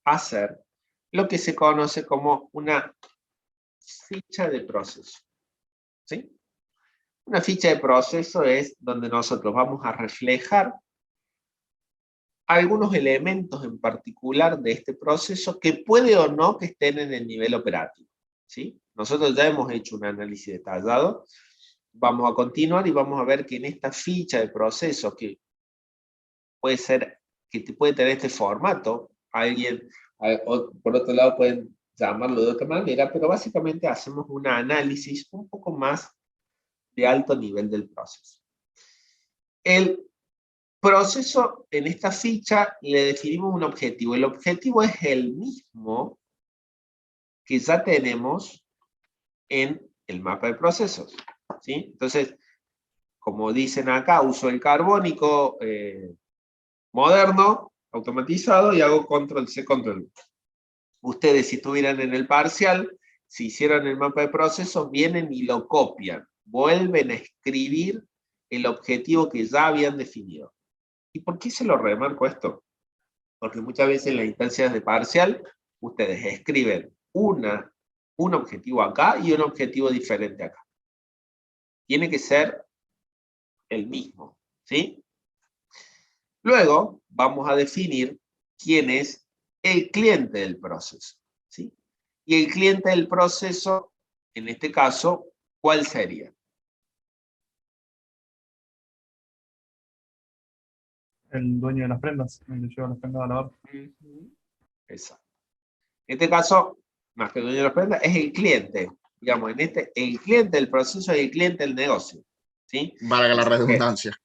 hacer lo que se conoce como una ficha de proceso. ¿Sí? Una ficha de proceso es donde nosotros vamos a reflejar algunos elementos en particular de este proceso que puede o no que estén en el nivel operativo. ¿Sí? Nosotros ya hemos hecho un análisis detallado. Vamos a continuar y vamos a ver que en esta ficha de procesos, que puede ser, que puede tener este formato, por otro lado pueden llamarlo de otra manera, pero básicamente hacemos un análisis un poco más de alto nivel del proceso. El proceso, en esta ficha, le definimos un objetivo. El objetivo es el mismo que ya tenemos en el mapa de procesos, ¿sí? Entonces, como dicen acá, uso el carbónico moderno, automatizado, y hago control C, control V. Ustedes, si estuvieran en el parcial, si hicieran el mapa de procesos, vienen y lo copian, vuelven a escribir el objetivo que ya habían definido. ¿Y por qué se lo remarco esto? Porque muchas veces en las instancias de parcial, ustedes escriben un objetivo acá y un objetivo diferente acá. Tiene que ser el mismo, ¿sí? Luego, vamos a definir quién es el cliente del proceso, ¿sí? Y el cliente del proceso, en este caso, ¿cuál sería? El dueño de las prendas, el que lleva las prendas a lavar. Exacto. En este caso, más que el dueño de las prendas, es el cliente. Digamos, el cliente del proceso es el cliente del negocio, ¿sí? Valga la redundancia.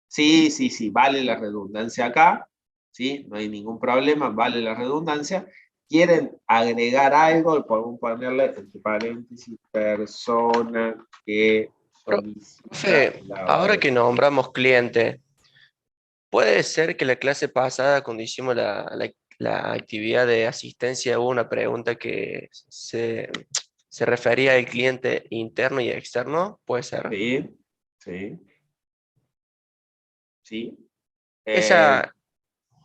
Sí, sí, sí, vale la redundancia acá, ¿sí? No hay ningún problema, vale la redundancia. ¿Quieren agregar algo? Podemos ponerle entre paréntesis, persona que solicita Profe, ahora que nombramos cliente, ¿puede ser que la clase pasada, cuando hicimos la actividad de asistencia, hubo una pregunta que se refería al cliente interno y externo? ¿Puede ser? Sí, sí, sí. Esa,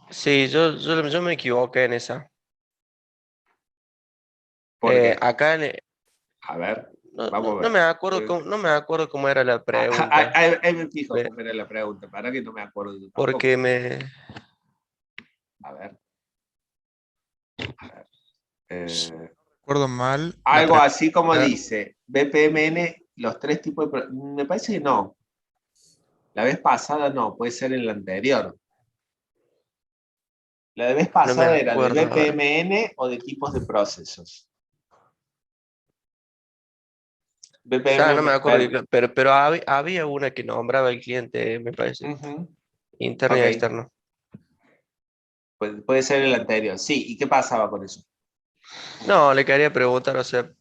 sí, yo me equivoqué en esa. Porque, Acá a ver, no, vamos a no ver. me acuerdo no me acuerdo cómo era la pregunta, Ahí me fijo pe- cómo era la pregunta, para que no me acuerdo yo tampoco. porque me... A ver. A ver. Eh, Recuerdo mal, la algo pregunta así como era, dice, BPMN, los tres tipos de... Me parece que no. La vez pasada no, puede ser en la anterior. La de vez No me pasada era de acuerdo ahora. BPMN o de tipos de procesos. Ya no me BPMN. acuerdo, pero había una que nombraba el cliente, me parece, Ujú, interno y ok, externo. puede ser el anterior. Sí, ¿y qué pasaba con eso? No, le quería preguntar, o sea,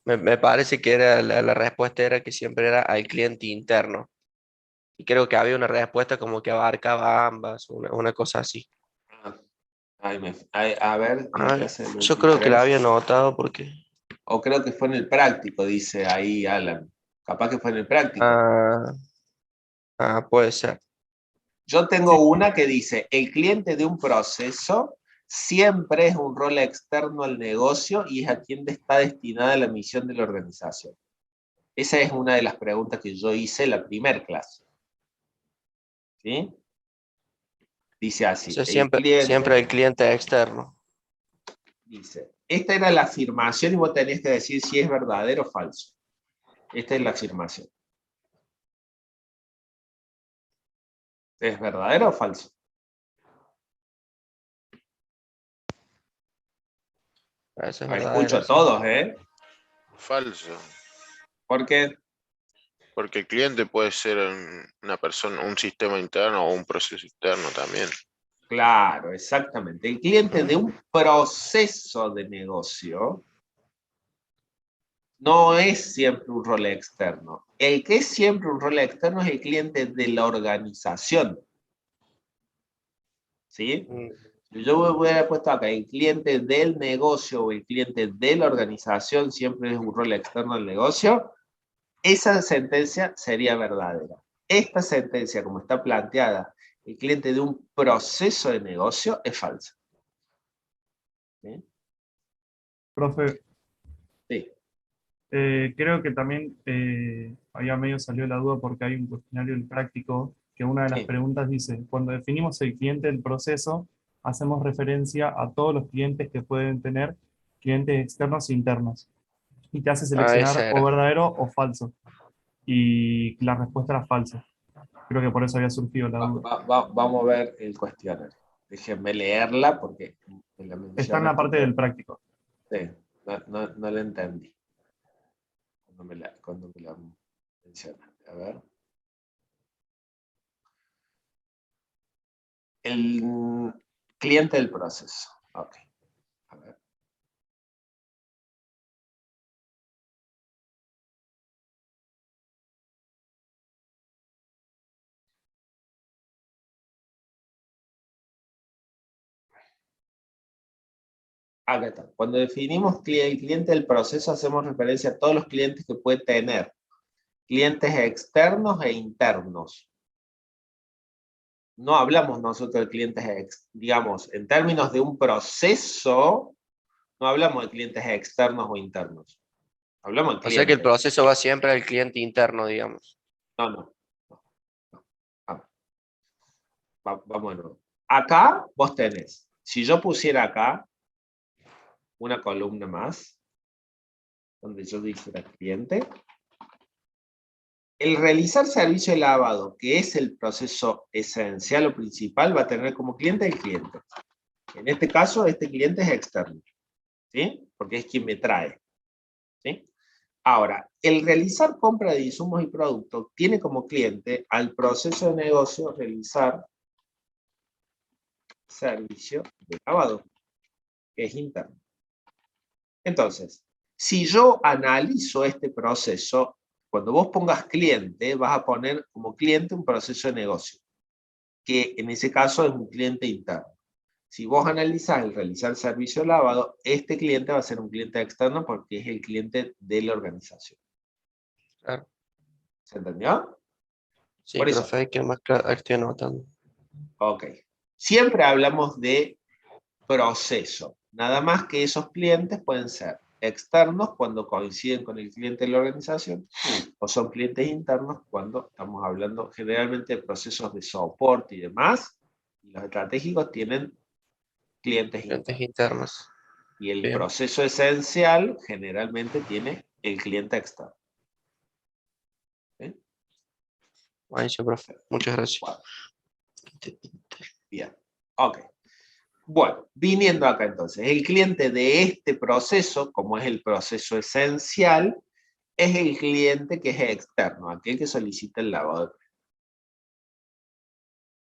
me parece que era la respuesta era que siempre era al cliente interno. Y creo que había una respuesta como que abarcaba ambas, una cosa así. Ah, a ver, A en ver, clase del yo creo que la 23. había notado porque... O creo que fue en el práctico, dice ahí Alan. Capaz que fue en el práctico. Ah, puede ser. Yo tengo una que dice, el cliente de un proceso siempre es un rol externo al negocio y es a quien está destinada la misión de la organización. Esa es una de las preguntas que yo hice en la primer clase. ¿Sí? Dice O así, sea, el siempre cliente, el cliente externo. dice, esta era la afirmación y vos tenés que decir si es verdadero o falso. Esta es la afirmación. ¿Es verdadero o falso? Eso es Escucho verdadero, a sí. todos, ¿eh? Falso, Porque, porque el cliente puede ser una persona, un sistema interno o un proceso interno también. claro, exactamente. El cliente de un proceso de negocio no es siempre un rol externo. El que es siempre un rol externo es el cliente de la organización. ¿Sí? Mm, Yo hubiera puesto acá, el cliente del negocio o el cliente de la organización siempre es un rol externo al negocio. Esa sentencia sería verdadera. Esta sentencia, como está planteada, el cliente de un proceso de negocio es falsa. ¿Sí? Profe, Sí. creo que también había medio salió la duda porque hay un cuestionario del práctico que una de las Sí. preguntas dice, cuando definimos el cliente del proceso, hacemos referencia a todos los clientes que pueden tener clientes externos e internos. Y te hace seleccionar esa o era. verdadero o falso. Y la respuesta era falsa. Creo que por eso había surgido la duda. Vamos a ver el cuestionario. Déjenme leerla porque me la Está en mencionas la parte como... del práctico. Sí, no la entendí cuando me la mencionaste. A ver. El cliente del proceso. Ok. A ver. Acá está. Cuando definimos el cliente del proceso, hacemos referencia a todos los clientes que puede tener. Clientes externos e internos. No hablamos nosotros de clientes, digamos, en términos de un proceso, no hablamos de clientes externos o internos. Hablamos de O sea que el clientes. proceso va siempre al cliente interno, digamos. No. Vamos, vamos de nuevo. Acá vos tenés, si yo pusiera acá una columna más, donde yo dijera cliente, el realizar servicio de lavado, que es el proceso esencial o principal, va a tener como cliente el cliente. En este caso, este cliente es externo, ¿sí? Porque es quien me trae, ¿sí? Ahora, el realizar compra de insumos y productos tiene como cliente al proceso de negocio realizar servicio de lavado, que es interno. Entonces, si yo analizo este proceso, cuando vos pongas cliente, vas a poner como cliente un proceso de negocio, que en ese caso es un cliente interno. Si vos analizás el realizar servicio de lavado, este cliente va a ser un cliente externo porque es el cliente de la organización. Claro. ¿Se entendió? Sí, Por eso, profe, hay que más claro, estoy anotando. ok. Siempre hablamos de proceso. Nada más que esos clientes pueden ser externos cuando coinciden con el cliente de la organización o son clientes internos cuando estamos hablando generalmente de procesos de soporte y demás. Y los estratégicos tienen clientes Clientes internos. internos. Y el Bien. proceso esencial generalmente tiene el cliente externo. ¿Sí? Buenísimo, profe. Muchas gracias. Bueno, bien. Ok. Bueno, viniendo acá entonces, el cliente de este proceso, como es el proceso esencial, es el cliente que es externo, aquel que solicita el lavado de prenda.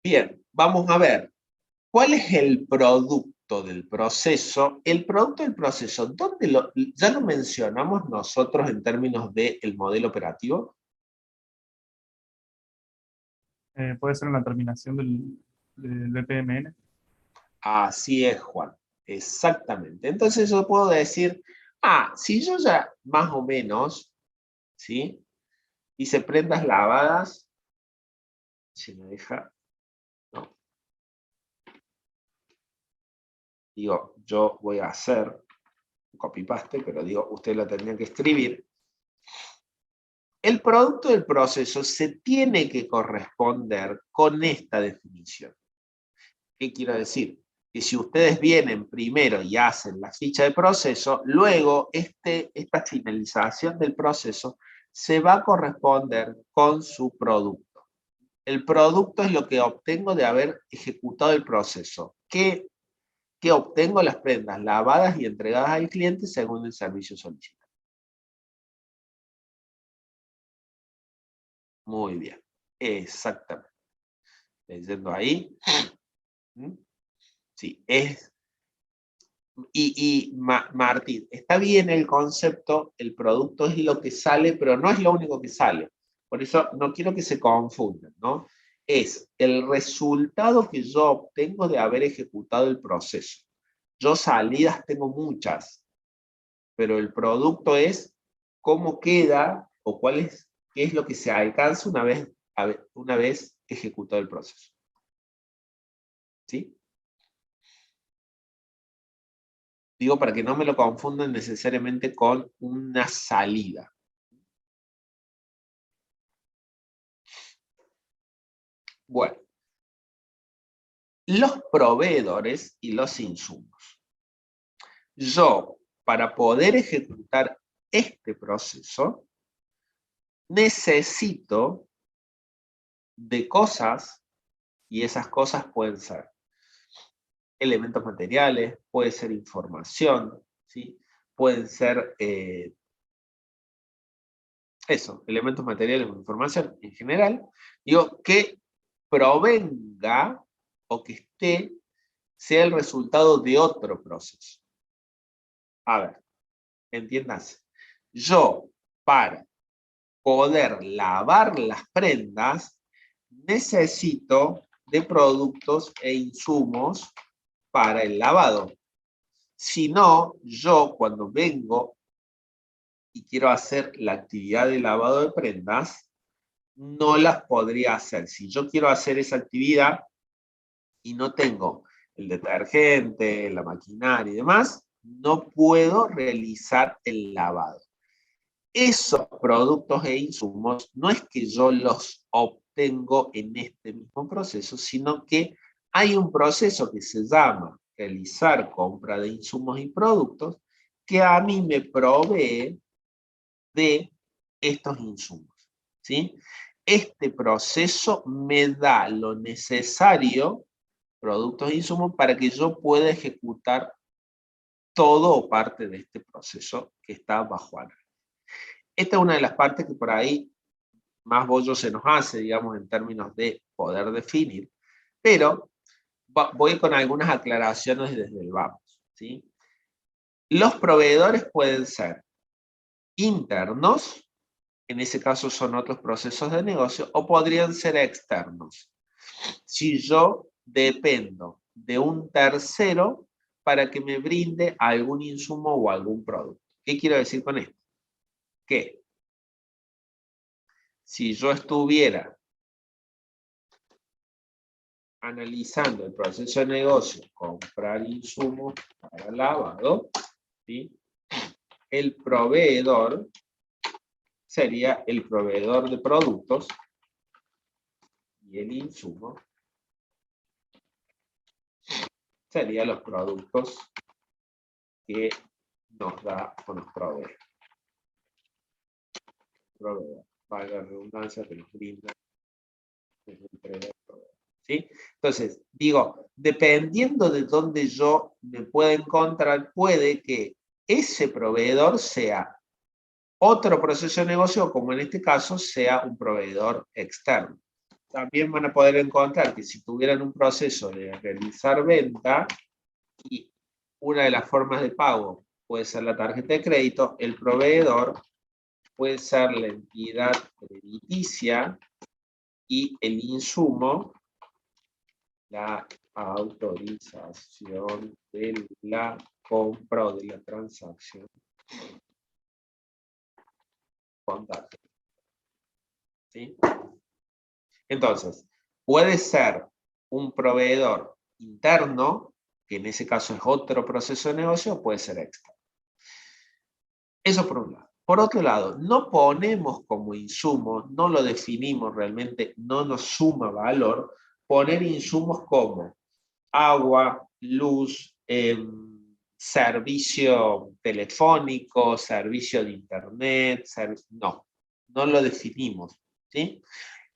Bien, vamos a ver, ¿cuál es el producto del proceso? El producto del proceso, ya lo mencionamos nosotros en términos del modelo operativo? Puede ser una terminación del BPMN. Así es, Juan. Exactamente. Entonces yo puedo decir, si yo ya más o menos, ¿sí? Hice prendas lavadas, si me deja, no. Digo, yo voy a hacer un copy-paste, pero digo, usted lo tendría que escribir. El producto del proceso se tiene que corresponder con esta definición. ¿Qué quiero decir? Que si ustedes vienen primero y hacen la ficha de proceso, luego esta finalización del proceso se va a corresponder con su producto. El producto es lo que obtengo de haber ejecutado el proceso. ¿Qué obtengo? Las prendas lavadas y entregadas al cliente según el servicio solicitado. Muy bien, exactamente. Leyendo ahí. Sí, es. Martín, está bien el concepto, el producto es lo que sale, pero no es lo único que sale. Por eso no quiero que se confundan, ¿no? Es el resultado que yo obtengo de haber ejecutado el proceso. Yo salidas tengo muchas, pero el producto es cómo queda o qué es lo que se alcanza una vez ejecutado el proceso. ¿Sí? Digo para que no me lo confundan necesariamente con una salida. Bueno, los proveedores y los insumos. Yo, para poder ejecutar este proceso, necesito de cosas, y esas cosas pueden ser elementos materiales, puede ser información, ¿sí? Pueden ser elementos materiales o información en general, digo, que provenga o que sea el resultado de otro proceso. A ver, entiéndase. Yo, para poder lavar las prendas, necesito de productos e insumos para el lavado. Si no, yo cuando vengo y quiero hacer la actividad de lavado de prendas, no las podría hacer. Si yo quiero hacer esa actividad y no tengo el detergente, la maquinaria y demás, no puedo realizar el lavado. Esos productos e insumos no es que yo los obtengo en este mismo proceso, sino que hay un proceso que se llama realizar compra de insumos y productos que a mí me provee de estos insumos, ¿sí? Este proceso me da lo necesario, productos e insumos, para que yo pueda ejecutar todo o parte de este proceso que está bajo análisis. Esta es una de las partes que por ahí más bollo se nos hace, digamos, en términos de poder definir, pero voy con algunas aclaraciones desde el vamos, ¿sí? Los proveedores pueden ser internos, en ese caso son otros procesos de negocio, o podrían ser externos. Si yo dependo de un tercero para que me brinde algún insumo o algún producto. ¿Qué quiero decir con esto? Que si yo estuviera analizando el proceso de negocio, comprar insumos para lavado, ¿sí? El proveedor sería el proveedor de productos y el insumo serían los productos que nos da o nos provee. Proveedor, valga la redundancia, que nos brinda desde el proveedor. ¿sí? Entonces, digo, dependiendo de dónde yo me pueda encontrar, puede que ese proveedor sea otro proceso de negocio, como en este caso sea un proveedor externo. También van a poder encontrar que si tuvieran un proceso de realizar venta y una de las formas de pago puede ser la tarjeta de crédito, el proveedor puede ser la entidad crediticia y el insumo, la autorización de la compra o de la transacción con tarjeta. ¿Sí? Entonces, puede ser un proveedor interno, que en ese caso es otro proceso de negocio, o puede ser externo. Eso por un lado. Por otro lado, no ponemos como insumo, no lo definimos realmente, no nos suma valor, poner insumos como agua, luz, servicio telefónico, servicio de internet, no lo definimos, ¿sí?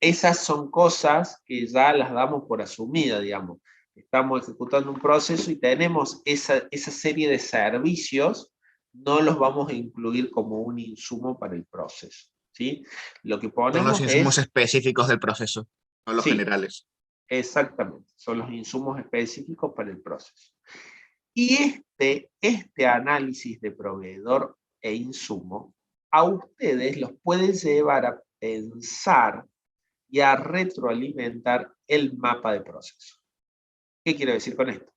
Esas son cosas que ya las damos por asumidas, digamos. Estamos ejecutando un proceso y tenemos esa serie de servicios, no los vamos a incluir como un insumo para el proceso, ¿sí? Lo que Son los ponemos insumos es... específicos del proceso, no los Sí, generales. exactamente, son los insumos específicos para el proceso. Y este análisis de proveedor e insumo, a ustedes los puede llevar a pensar y a retroalimentar el mapa de proceso. ¿Qué quiero decir con esto?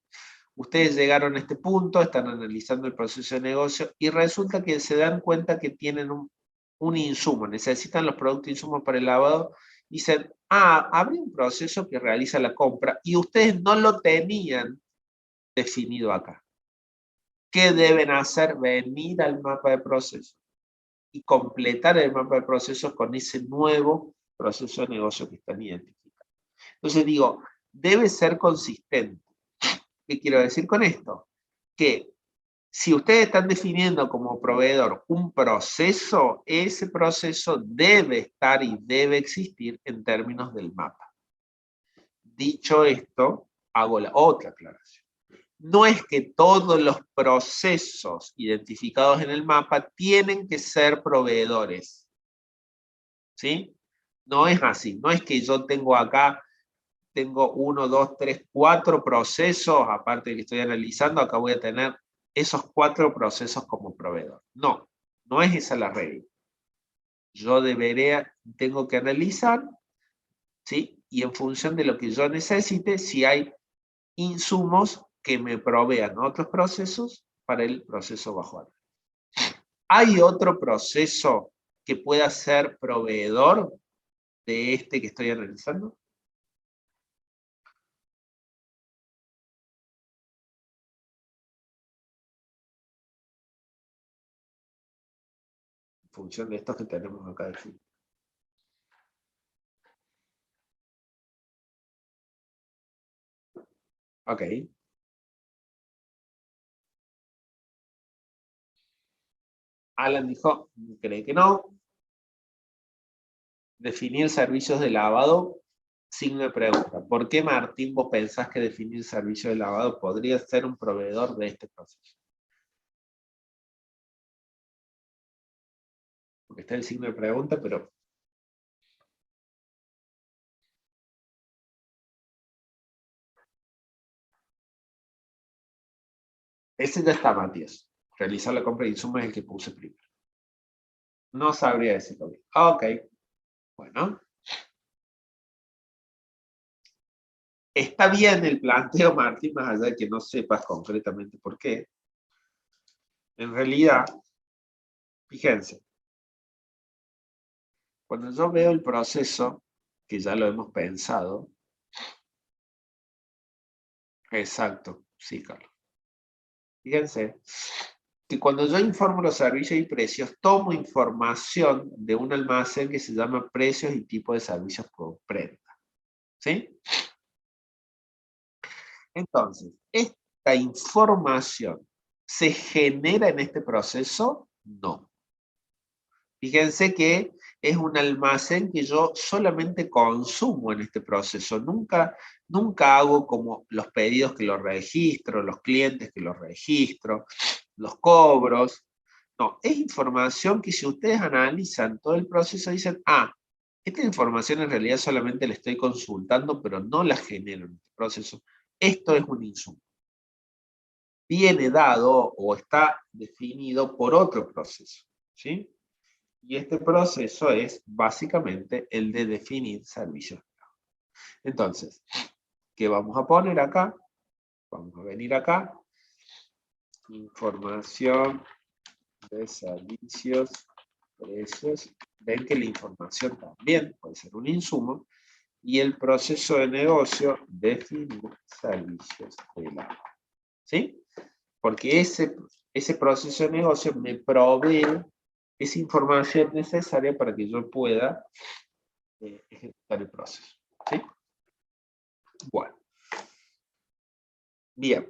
Ustedes llegaron a este punto, están analizando el proceso de negocio y resulta que se dan cuenta que tienen un insumo, necesitan los productos e insumos para el lavado. Dicen, habría un proceso que realiza la compra y ustedes no lo tenían definido acá. ¿Qué deben hacer? Venir al mapa de procesos y completar el mapa de procesos con ese nuevo proceso de negocio que están identificando. Entonces digo, debe ser consistente. ¿Qué quiero decir con esto? Que si ustedes están definiendo como proveedor un proceso, ese proceso debe estar y debe existir en términos del mapa. Dicho esto, hago la otra aclaración. No es que todos los procesos identificados en el mapa tienen que ser proveedores. ¿Sí? No es así. No es que yo tengo 1, 2, 3, 4 procesos, aparte de que estoy analizando, acá voy a tener esos 4 procesos como proveedor. No, no es esa la regla. Yo tengo que analizar, ¿sí? Y en función de lo que yo necesite, si hay insumos que me provean otros procesos para el proceso bajo análisis. ¿Hay otro proceso que pueda ser proveedor de este que estoy analizando? En función de estos que tenemos acá definidos. Ok. Alan dijo, cree que no. Definir servicios de lavado, signo de pregunta. ¿Por qué, Martín, vos pensás que definir servicios de lavado podría ser un proveedor de este proceso? Porque está el signo de pregunta, pero... Ese ya está, Matías. Realizar la compra de insumos es el que puse primero. No sabría decirlo bien. Ok. Bueno. Está bien el planteo, Martín, más allá de que no sepas concretamente por qué. En realidad, fíjense, cuando yo veo el proceso, que ya lo hemos pensado, exacto, sí, Carlos. Fíjense que cuando yo informo los servicios y precios, tomo información de un almacén que se llama precios y tipo de servicios por prenda. ¿Sí? Entonces, ¿esta información se genera en este proceso? No. Fíjense que es un almacén que yo solamente consumo en este proceso. Nunca Nunca hago como los pedidos que los registro, los clientes que los registro, los cobros. No, es información que si ustedes analizan todo el proceso dicen, ah, esta información en realidad solamente la estoy consultando, pero no la genero en este proceso. Esto es un insumo. Viene dado o está definido por otro proceso, ¿sí? Y este proceso es básicamente el de definir servicios. Entonces, ¿qué vamos a poner acá? Vamos a venir acá. Información de servicios, precios. Ven que la información también puede ser un insumo. Y el proceso de negocio, definir servicios de la. ¿Sí? Porque ese proceso de negocio me provee esa información necesaria para que yo pueda ejecutar el proceso. ¿Sí? Bueno. Bien.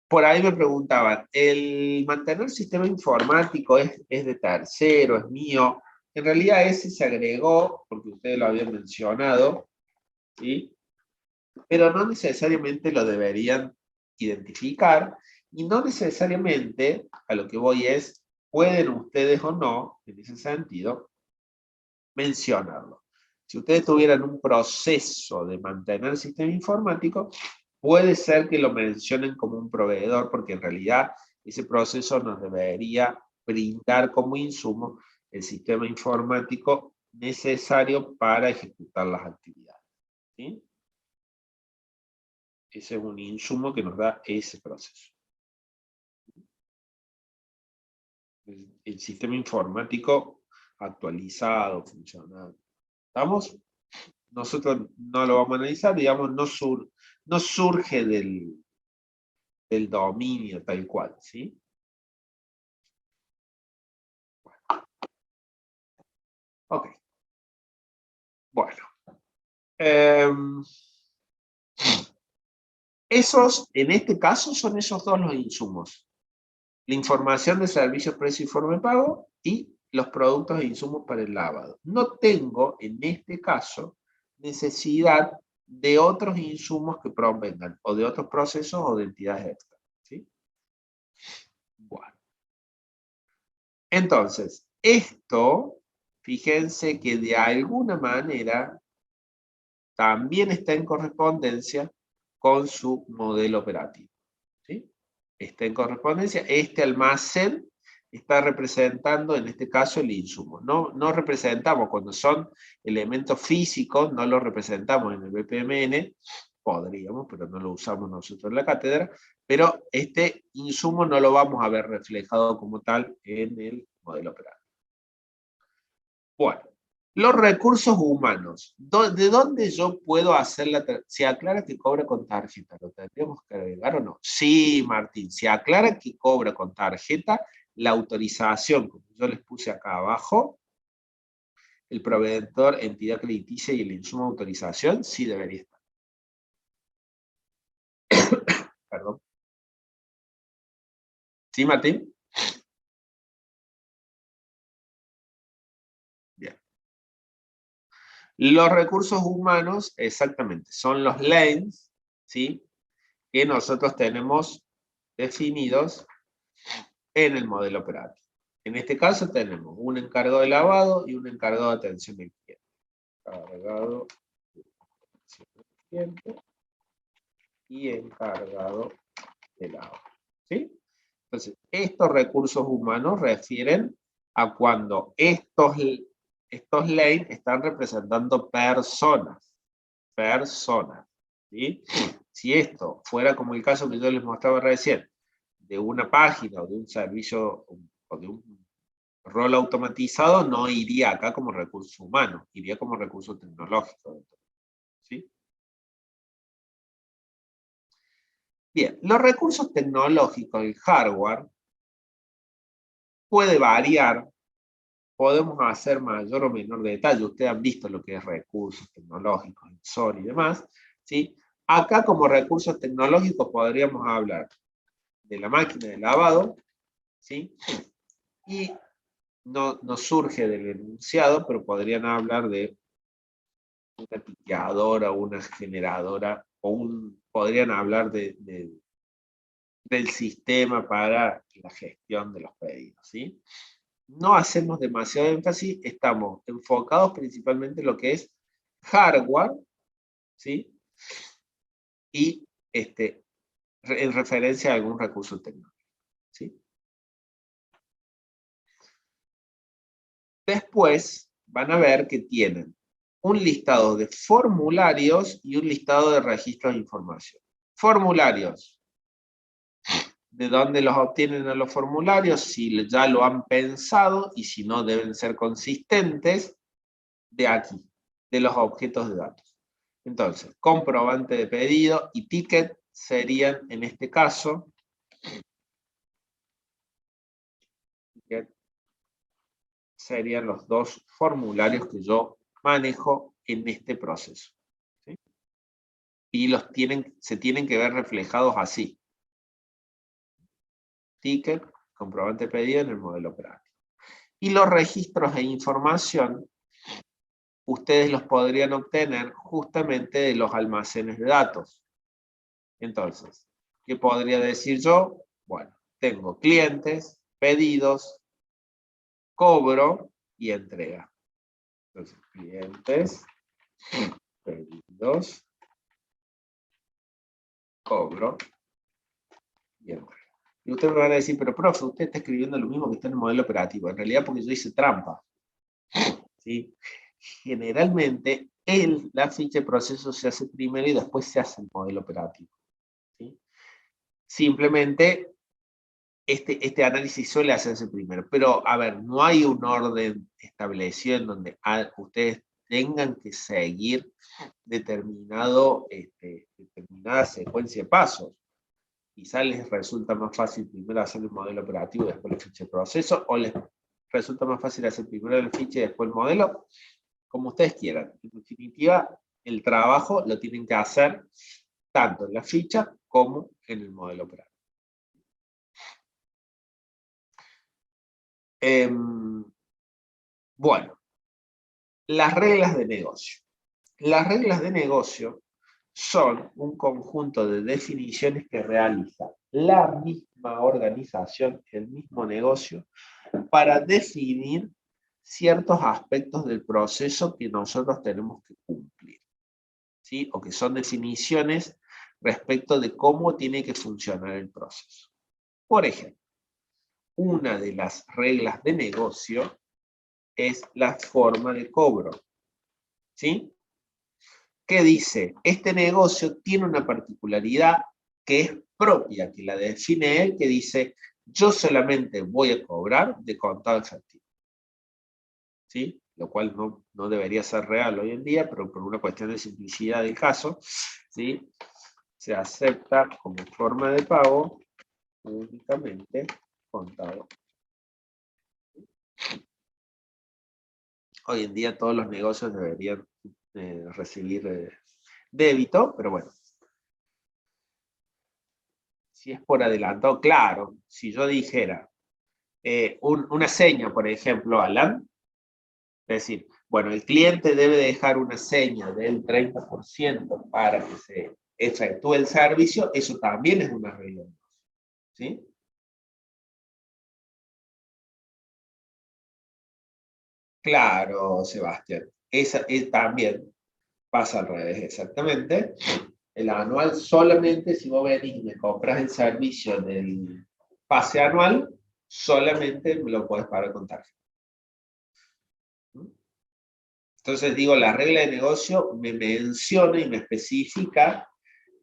Por ahí me preguntaban, ¿el mantener sistema informático es de tercero, es mío? En realidad ese se agregó, porque ustedes lo habían mencionado, ¿sí? Pero no necesariamente lo deberían identificar, y no necesariamente, a lo que voy es, pueden ustedes o no, en ese sentido, mencionarlo. Si ustedes tuvieran un proceso de mantener el sistema informático, puede ser que lo mencionen como un proveedor, porque en realidad ese proceso nos debería brindar como insumo el sistema informático necesario para ejecutar las actividades. ¿Sí? Ese es un insumo que nos da ese proceso. El sistema informático actualizado, funcional. ¿Estamos? Nosotros no lo vamos a analizar, digamos, no surge del dominio tal cual, ¿sí? Ok. Bueno. En este caso, son esos dos los insumos. La información de servicios, precio y forma de pago y los productos e insumos para el lavado. No tengo, en este caso, necesidad de otros insumos que provengan o de otros procesos o de entidades extras. ¿Sí? Bueno. Entonces, esto, fíjense que de alguna manera también está en correspondencia con su modelo operativo. ¿Sí? Está en correspondencia. Este almacén está representando, en este caso, el insumo. No representamos, cuando son elementos físicos, no los representamos en el BPMN, podríamos, pero no lo usamos nosotros en la cátedra, pero este insumo no lo vamos a ver reflejado como tal en el modelo operativo. Bueno, los recursos humanos. ¿De dónde yo puedo hacer la... ¿Se aclara que cobra con tarjeta? ¿Lo tendríamos que agregar o no? Sí, Martín, se aclara que cobra con tarjeta. La autorización, como yo les puse acá abajo, el proveedor, entidad crediticia y el insumo de autorización, sí debería estar. Perdón. ¿Sí, Martín? Bien. Los recursos humanos, exactamente, son los lanes, ¿sí? Que nosotros tenemos definidos en el modelo operativo. En este caso tenemos un encargado de lavado y un encargado de atención al cliente. Encargado de atención al cliente y encargado de lavado. ¿Sí? Entonces, estos recursos humanos refieren a cuando estos lanes están representando personas. Personas. ¿Sí? Si esto fuera como el caso que yo les mostraba recién, de una página o de un servicio o de un rol automatizado, no iría acá como recurso humano, iría como recurso tecnológico. ¿Sí? Bien, los recursos tecnológicos, el hardware, puede variar, podemos hacer mayor o menor detalle. Ustedes han visto lo que es recursos tecnológicos, el SOR y demás. ¿Sí? Acá como recursos tecnológicos podríamos hablar de la máquina de lavado, ¿sí? Y no surge del enunciado, pero podrían hablar de una tiqueadora, una generadora, podrían hablar del sistema para la gestión de los pedidos, ¿sí? No hacemos demasiado énfasis, estamos enfocados principalmente en lo que es hardware, ¿sí? Y en referencia a algún recurso tecnológico, ¿sí? Después van a ver que tienen un listado de formularios y un listado de registros de información. Formularios. ¿De dónde los obtienen a los formularios? Si ya lo han pensado y si no deben ser consistentes, de aquí, de los objetos de datos. Entonces, comprobante de pedido y ticket serían, en este caso, serían los dos formularios que yo manejo en este proceso, ¿sí? Y se tienen que ver reflejados así. Ticket, comprobante de pedido en el modelo operativo. Y los registros e información, ustedes los podrían obtener justamente de los almacenes de datos. Entonces, ¿qué podría decir yo? Bueno, tengo clientes, pedidos, cobro y entrega. Entonces, clientes, pedidos, cobro y entrega. Y ustedes me van a decir, pero profe, usted está escribiendo lo mismo que está en el modelo operativo. En realidad porque yo hice trampa, ¿sí? Generalmente, la ficha de proceso se hace primero y después se hace el modelo operativo, ¿sí? Simplemente, este análisis suele hacerse primero. Pero, a ver, no hay un orden establecido en donde ustedes tengan que seguir determinada secuencia de pasos. Quizás les resulta más fácil primero hacer el modelo operativo y después la ficha de proceso, o les resulta más fácil hacer primero la ficha y después el modelo, como ustedes quieran. En definitiva, el trabajo lo tienen que hacer tanto en la ficha como en el modelo operativo. Bueno, las reglas de negocio. Las reglas de negocio son un conjunto de definiciones que realiza la misma organización, el mismo negocio, para definir ciertos aspectos del proceso que nosotros tenemos que cumplir, ¿sí? O que son definiciones respecto de cómo tiene que funcionar el proceso. Por ejemplo, una de las reglas de negocio es la forma de cobro, ¿sí? Que dice, este negocio tiene una particularidad que es propia, que la define él, que dice, yo solamente voy a cobrar de contado efectivo, ¿sí? Lo cual no debería ser real hoy en día, pero por una cuestión de simplicidad del caso, ¿sí? Se acepta como forma de pago únicamente contado. Hoy en día todos los negocios deberían recibir débito, pero bueno. Si es por adelantado, claro, si yo dijera una seña, por ejemplo, Alan, es decir, bueno, el cliente debe dejar una seña del 30% para que se efectúe el servicio, eso también es una regla, ¿sí? Claro, Sebastián, esa también pasa al revés, exactamente. El anual solamente si vos venís y me compras el servicio del pase anual, solamente me lo puedes pagar con tarjeta. Entonces digo, la regla de negocio me menciona y me especifica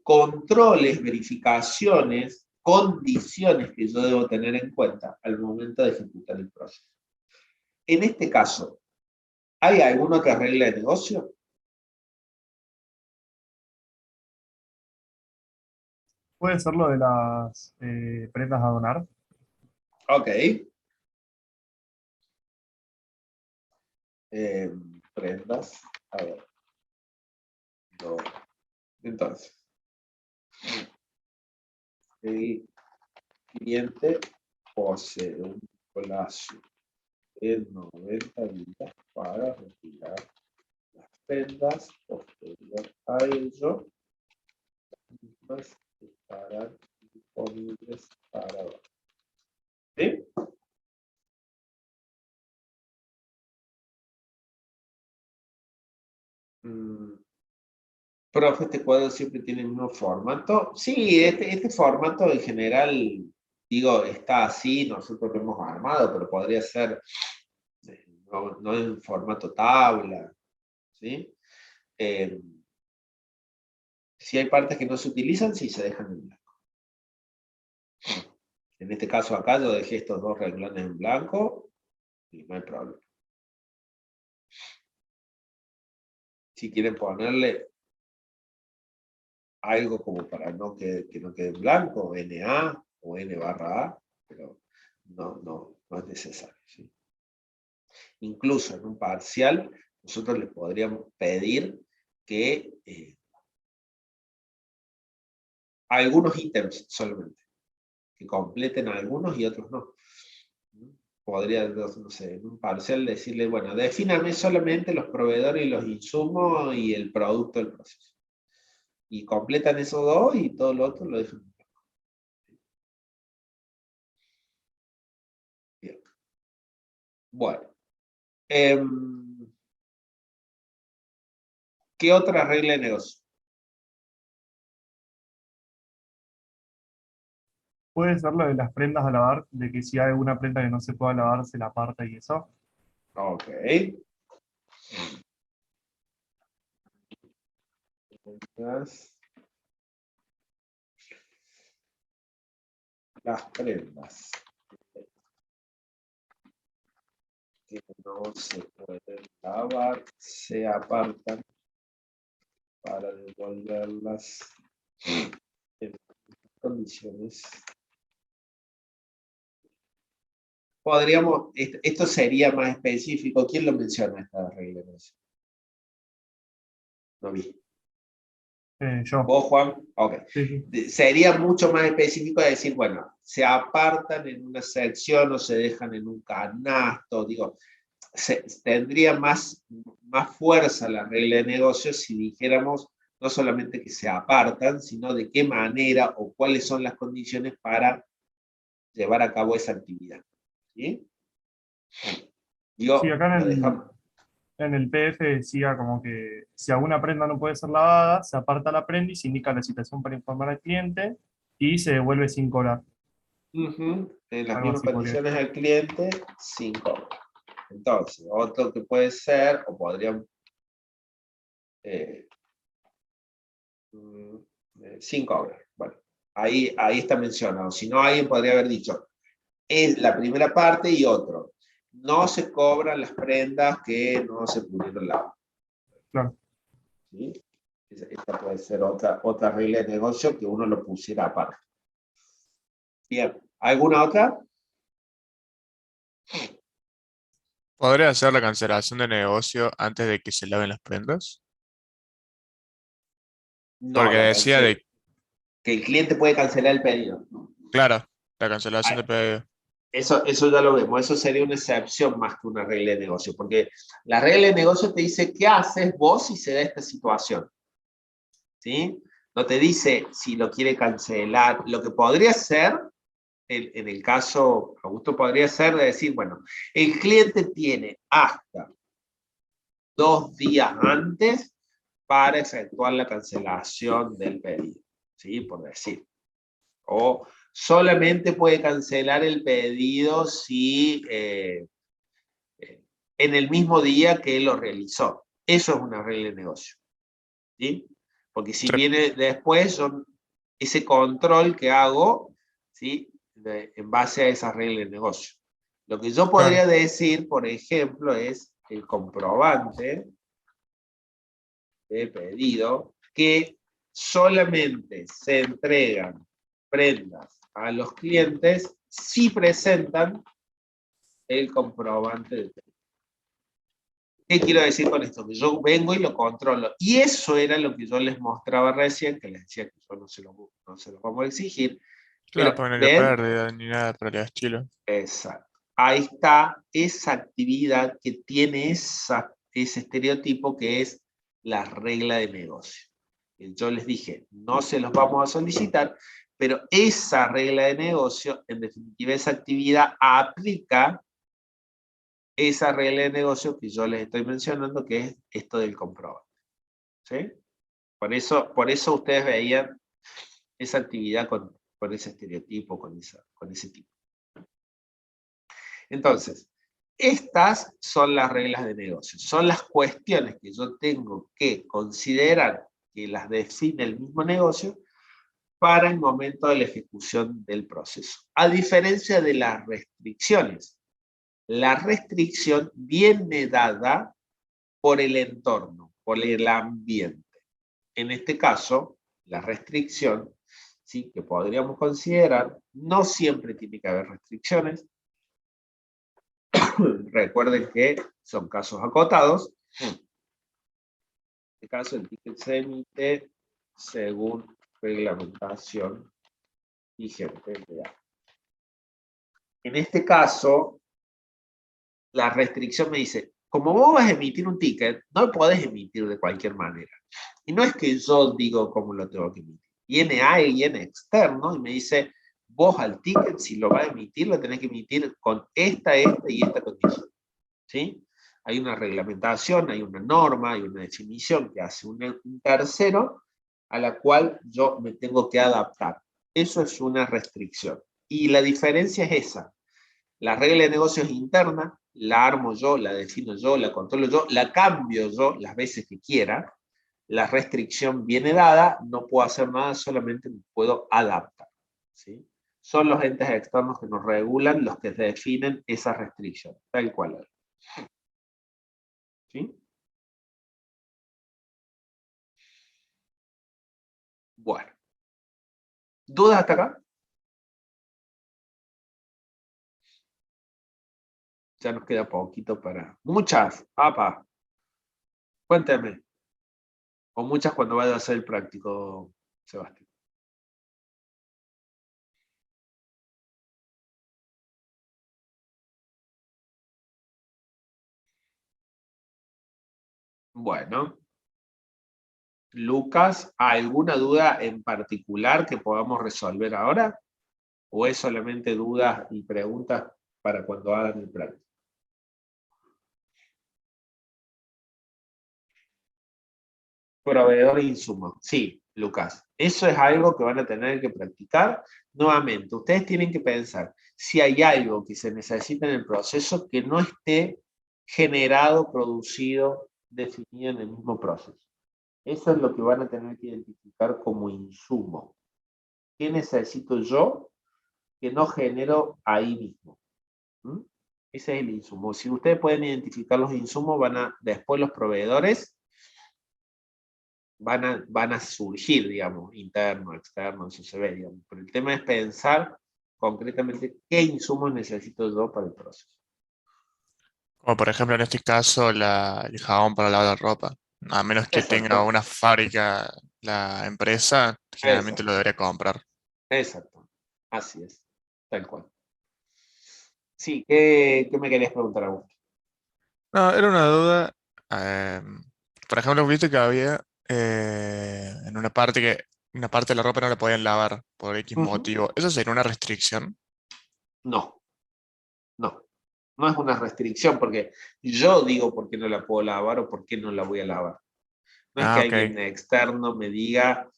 controles, verificaciones, condiciones que yo debo tener en cuenta al momento de ejecutar el proceso. En este caso, ¿hay alguna otra regla de negocio? ¿Puede ser lo de las prendas a donar? Ok. Prendas. A ver. No. Entonces, el cliente posee un plazo de 90 días para retirar las prendas o a ello, mismas estarán disponibles para ver. ¿Sí? Profe, ¿este cuadro siempre tiene el mismo formato? Sí, este formato en general, digo, está así, nosotros lo hemos armado, pero podría ser no en formato tabla, ¿sí? Si hay partes que no se utilizan, sí se dejan en blanco. En este caso acá yo dejé estos dos renglones en blanco y no hay problema. Si quieren ponerle algo como para que no quede en blanco, NA o N/A, pero no es necesario, ¿sí? Incluso en un parcial, nosotros les podríamos pedir que algunos ítems solamente, que completen algunos y otros no. Podría, no sé, en un parcial decirle, bueno, defíname solamente los proveedores y los insumos y el producto del proceso. Y completan esos dos y todo lo otro lo dejan. Bien. Bueno. ¿Qué otra regla de negocio? Puede ser lo de las prendas a lavar, de que si hay alguna prenda que no se pueda lavar, se la aparta y eso. Ok. Las prendas que no se pueden lavar se apartan para devolverlas en condiciones. Podríamos, esto sería más específico. ¿Quién lo menciona esta regla? No vi. Yo. ¿Vos, Juan? Ok. Sí, sí. Sería mucho más específico de decir, bueno, se apartan en una sección o se dejan en un canasto, digo, tendría más fuerza la regla de negocio si dijéramos no solamente que se apartan, sino de qué manera o cuáles son las condiciones para llevar a cabo esa actividad. ¿Sí? Digo, Sí, acá lo dejamos. en el PDF decía como que si alguna prenda no puede ser lavada, se aparta la prenda y se indica la citación para informar al cliente y se devuelve sin cobrar. En las Algo mismas así podría ser. condiciones al cliente, sin cobro. Entonces, otro que puede ser, o podrían, sin cobro. Bueno, ahí está mencionado. Si no, alguien podría haber dicho, es la primera parte y otro. No se cobran las prendas que no se pudieron lavar. Claro. ¿Sí? Esta puede ser otra regla de negocio que uno lo pusiera aparte. Bien, ¿alguna otra? ¿Podría hacer la cancelación de negocio antes de que se laven las prendas? No, Porque decía de, que el cliente puede cancelar el pedido. claro, la cancelación de pedido. Eso ya lo vemos, eso sería una excepción más que una regla de negocio, porque la regla de negocio te dice qué haces vos si se da esta situación. ¿Sí? No te dice si lo quiere cancelar. Lo que podría ser, en el caso, Augusto, podría ser de decir, bueno, el cliente tiene hasta 2 días antes para efectuar la cancelación del pedido, ¿sí? Por decir. O solamente puede cancelar el pedido si en el mismo día que lo realizó. Eso es una regla de negocio. ¿Sí? Porque si Sí, viene después, yo, ese control que hago, ¿sí? En base a esa regla de negocio. Lo que yo claro. podría decir, por ejemplo, es el comprobante de pedido que solamente se entregan prendas a los clientes si presentan el comprobante de pedido. ¿Qué quiero decir con esto? Que yo vengo y lo controlo. Y eso era lo que yo les mostraba recién, que les decía que yo no se lo vamos a exigir. Claro, Pero, porque no hay ¿ven? pérdida ni nada por el estilo. Exacto. Ahí está esa actividad que tiene ese estereotipo que es la regla de negocio. que yo les dije, no se los vamos a solicitar, pero esa regla de negocio, en definitiva, esa actividad aplica esa regla de negocio que yo les estoy mencionando, que es esto del comprobante. ¿Sí? Por eso ustedes veían esa actividad con ese estereotipo, con ese tipo. Entonces, estas son las reglas de negocio. Son las cuestiones que yo tengo que considerar que las define el mismo negocio para el momento de la ejecución del proceso. A diferencia de las restricciones. La restricción viene dada por el entorno, por el ambiente. En este caso, la restricción, ¿sí?, que podríamos considerar, no siempre tiene que haber restricciones. Recuerden que son casos acotados. En este caso, el ticket se emite según reglamentación vigente. En este caso, la restricción me dice, como vos vas a emitir un ticket, no lo podés emitir de cualquier manera. Y no es que yo digo cómo lo tengo que emitir. Viene alguien externo y me dice, vos al ticket, si lo vas a emitir, lo tenés que emitir con esta y esta condición. ¿Sí? Hay una reglamentación, hay una norma, hay una definición que hace un tercero a la cual yo me tengo que adaptar. Eso es una restricción. Y la diferencia es esa. La regla de negocio es interna, la armo yo, la defino yo, la controlo yo, la cambio yo las veces que quiera. La restricción viene dada, no puedo hacer nada, solamente me puedo adaptar. ¿Sí? Son los entes externos que nos regulan los que definen esa restricción, tal cual. ¿Sí? Bueno. ¿Dudas hasta acá? Ya nos queda poquito para... Muchas, papá. Cuénteme. O muchas cuando vaya a hacer el práctico, Sebastián. Bueno. Lucas, ¿alguna duda en particular que podamos resolver ahora? ¿O es solamente dudas y preguntas para cuando hagan el práctico? Proveedor de insumos. Sí, Lucas. Eso es algo que van a tener que practicar. Nuevamente, ustedes tienen que pensar si hay algo que se necesita en el proceso que no esté generado, producido, definido en el mismo proceso. Eso es lo que van a tener que identificar como insumo. ¿Qué necesito yo que no genero ahí mismo? ¿Mm? Ese es el insumo. Si ustedes pueden identificar los insumos, después los proveedores van a surgir, digamos, interno, externo, eso se ve, digamos. Pero el tema es pensar concretamente qué insumos necesito yo para el proceso. Como por ejemplo en este caso el jabón para lavar la ropa. A menos que Exacto. tenga una fábrica la empresa, generalmente Exacto. lo debería comprar. Exacto. Así es. Tal cual. Sí, ¿qué me querías preguntar, Augusto? No, era una duda. Por ejemplo, viste que había en una parte de la ropa no la podían lavar por X Ujú. motivo. ¿Eso sería una restricción? No, no. No es una restricción porque yo digo por qué no la puedo lavar o por qué no la voy a lavar. No es que Ah, ok. alguien de externo me diga,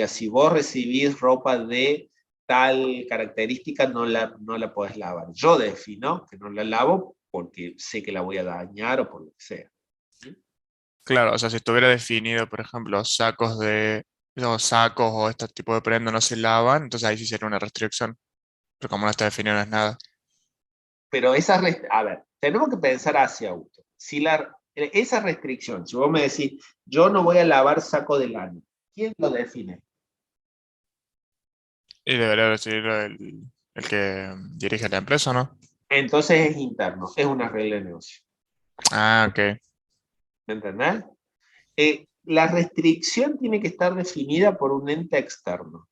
si vos recibís ropa de tal característica, no la podés lavar. Yo defino que no la lavo porque sé que la voy a dañar o por lo que sea. Claro, o sea, si estuviera definido, por ejemplo, los sacos o este tipo de prenda no se lavan, entonces ahí sí sería una restricción. Pero como no está definido, no es nada. Pero a ver, tenemos que pensar hacia auto. Si esa restricción, si vos me decís, yo no voy a lavar saco de lana, ¿quién lo define? Y debería decidirlo el que dirige la empresa, ¿no? Entonces es interno, es una regla de negocio. Ah, ok. ¿Me entendés? La restricción tiene que estar definida por un ente externo.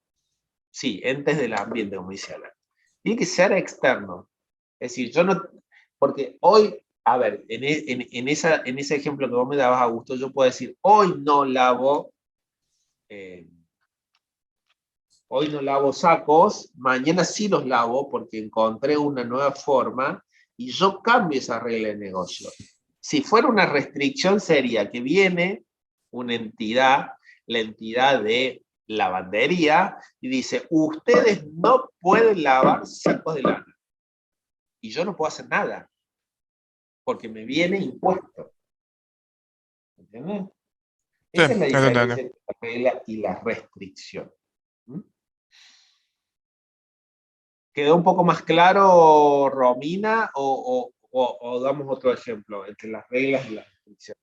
Sí, entes del ambiente, como dice Alan. Tiene que ser externo. Es decir, yo no... Porque hoy, a ver, en ese ejemplo que vos me dabas, Augusto, yo puedo decir, hoy no lavo hoy no lavo sacos, mañana sí los lavo porque encontré una nueva forma y yo cambio esa regla de negocio. Si fuera una restricción sería que viene una entidad, la entidad de lavandería, y dice, ustedes no pueden lavar sacos de lana. Y yo no puedo hacer nada, porque me viene impuesto. ¿Entiendes? Sí, Esa es la eso diferencia entiendo. entre la regla y la restricción. ¿Mm? ¿Quedó un poco más claro, Romina, o damos otro ejemplo entre las reglas y las restricciones?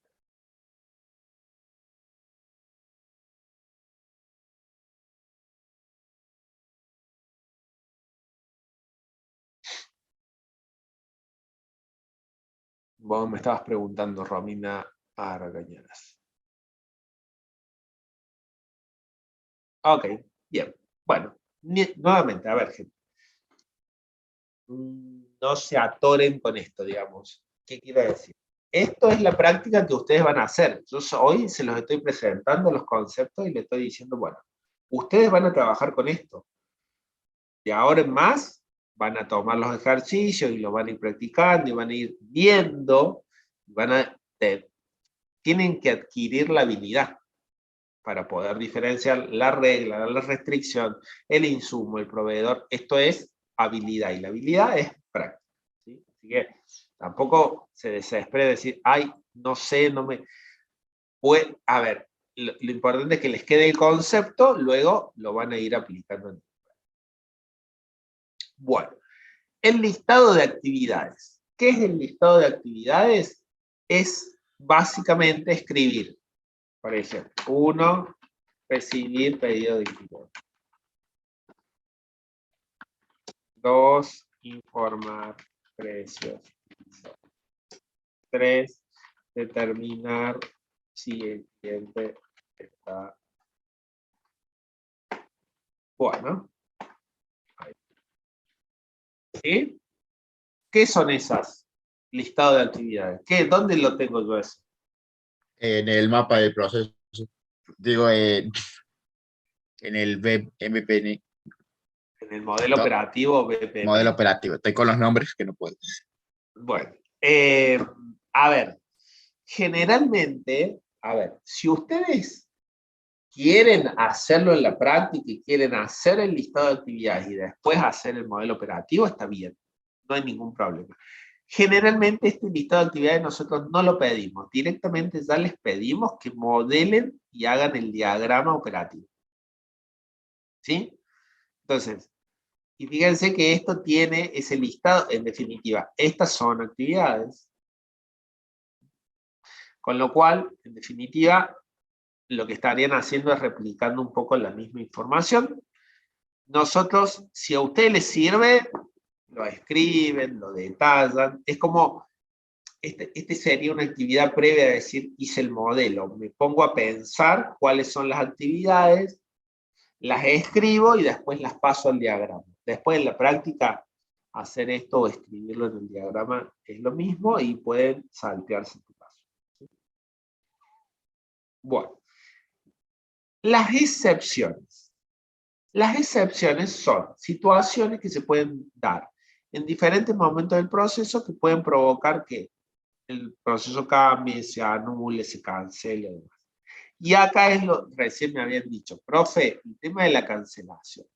Vos me estabas preguntando, Romina Argañanas. Ok, bien. Bueno, nuevamente, a ver, gente. No se atoren con esto, digamos. ¿Qué quiero decir? Esto es la práctica que ustedes van a hacer. Yo hoy se los estoy presentando los conceptos y les estoy diciendo, bueno, ustedes van a trabajar con esto. De ahora en más, van a tomar los ejercicios y los van a ir practicando y van a ir viendo, tienen que adquirir la habilidad para poder diferenciar la regla, la restricción, el insumo, el proveedor. Esto es habilidad y la habilidad es práctica. ¿Sí? Así que tampoco se desespere decir, ay, no sé, no me... Pues, a ver, lo importante es que les quede el concepto, luego lo van a ir aplicando. Bueno, el listado de actividades. ¿Qué es el listado de actividades? Es básicamente escribir, por ejemplo, 1, recibir pedido de cliente. 2, informar precios. 3, determinar si el cliente está... Bueno. ¿Sí? ¿Qué son esas? Listado de actividades. ¿Dónde lo tengo yo eso? En el mapa del proceso. Digo, en el web MPN. En el modelo operativo BPM. Modelo operativo. Estoy con los nombres que no puedo. Bueno, a ver, generalmente, a ver, si ustedes quieren hacerlo en la práctica y quieren hacer el listado de actividades y después hacer el modelo operativo, está bien, no hay ningún problema. Generalmente este listado de actividades nosotros no lo pedimos, directamente ya les pedimos que modelen y hagan el diagrama operativo. ¿Sí? Entonces, y fíjense que esto tiene ese listado, en definitiva, estas son actividades, con lo cual, en definitiva, lo que estarían haciendo es replicando un poco la misma información. Nosotros, si a usted les sirve, lo escriben, lo detallan. Es como, este sería una actividad previa a decir, hice el modelo. Me pongo a pensar cuáles son las actividades, las escribo y después las paso al diagrama. Después en la práctica, hacer esto o escribirlo en el diagrama es lo mismo y pueden saltearse este paso. Bueno. Las excepciones. Las excepciones son situaciones que se pueden dar en diferentes momentos del proceso que pueden provocar que el proceso cambie, se anule, se cancele. Demás. Y acá es lo que recién me habían dicho, profe, el tema de la cancelación.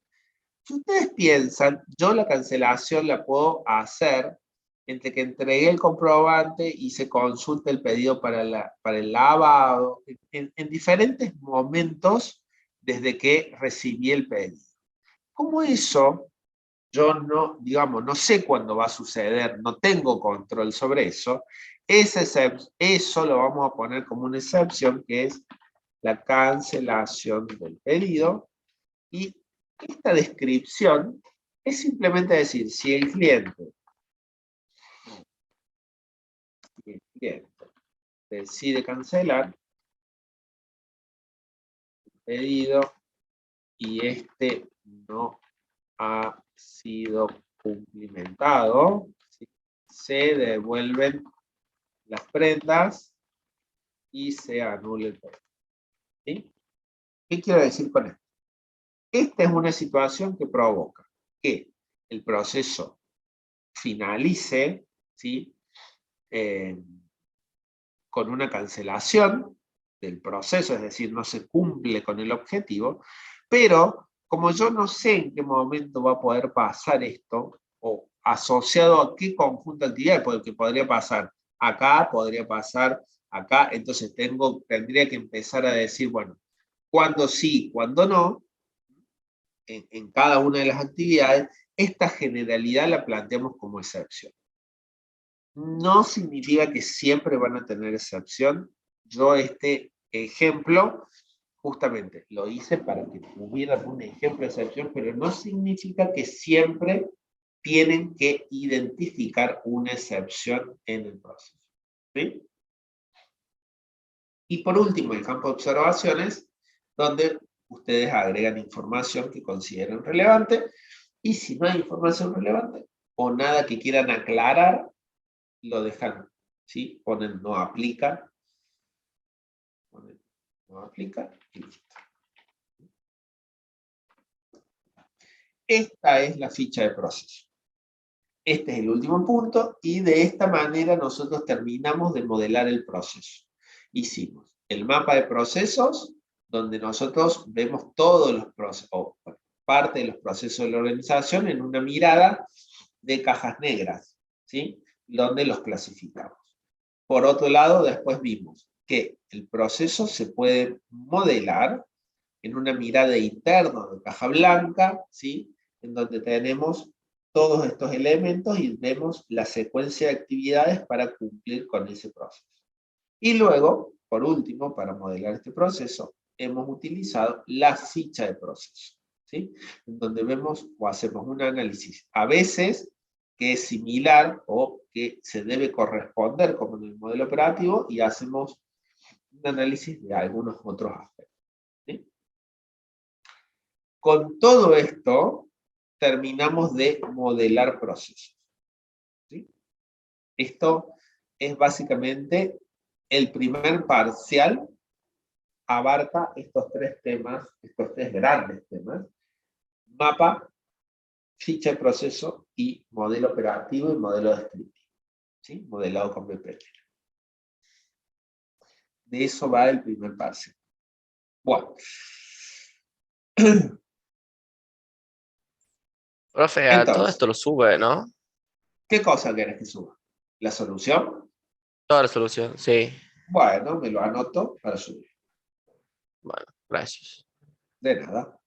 Si ustedes piensan, yo la cancelación la puedo hacer entre que entregué el comprobante y se consulte el pedido para el lavado, en diferentes momentos desde que recibí el pedido. Como eso, yo no, digamos, no sé cuándo va a suceder, no tengo control sobre eso, eso lo vamos a poner como una excepción, que es la cancelación del pedido, y esta descripción es simplemente decir, si el cliente decide cancelar el pedido y este no ha sido cumplimentado, ¿sí? Se devuelven las prendas y se anula el pedido. ¿Sí? ¿Qué quiero decir con esto? Esta es una situación que provoca que el proceso finalice, ¿sí? Con una cancelación del proceso, es decir, no se cumple con el objetivo, pero como yo no sé en qué momento va a poder pasar esto, o asociado a qué conjunto de actividades, porque podría pasar acá, podría pasar acá, entonces tendría que empezar a decir, bueno, cuándo sí, cuándo no, en cada una de las actividades, esta generalidad la planteamos como excepción. No significa que siempre van a tener excepción. Yo este ejemplo justamente lo hice para que tuvieran un ejemplo de excepción, pero no significa que siempre tienen que identificar una excepción en el proceso. ¿Sí? Y por último, el campo de observaciones, donde ustedes agregan información que consideren relevante, y si no hay información relevante o nada que quieran aclarar, lo dejan, ¿sí? Ponen no aplica, ponen no aplica y listo. Esta es la ficha de proceso. Este es el último punto y de esta manera nosotros terminamos de modelar el proceso. Hicimos el mapa de procesos, donde nosotros vemos todos los procesos, o parte de los procesos de la organización en una mirada de cajas negras, ¿sí? Donde los clasificamos. Por otro lado, después vimos que el proceso se puede modelar en una mirada interna de caja blanca, ¿sí? En donde tenemos todos estos elementos y vemos la secuencia de actividades para cumplir con ese proceso. Y luego, por último, para modelar este proceso, hemos utilizado la ficha de proceso, ¿sí? En donde vemos o hacemos un análisis, a veces que es similar o que se debe corresponder como en el modelo operativo, y hacemos un análisis de algunos otros aspectos, ¿sí? Con todo esto, terminamos de modelar procesos, ¿sí? Esto es básicamente el primer parcial, abarca estos tres temas, estos tres grandes temas: mapa, ficha de proceso y modelo operativo y modelo descriptivo, ¿sí? Modelado con BPM. De eso va el primer parcial. Bueno. Profe, a todo Entonces, esto lo sube, ¿no? ¿qué cosa querés que suba? ¿La solución? Toda la solución, sí. Bueno, me lo anoto para subir. Bueno, gracias. De nada.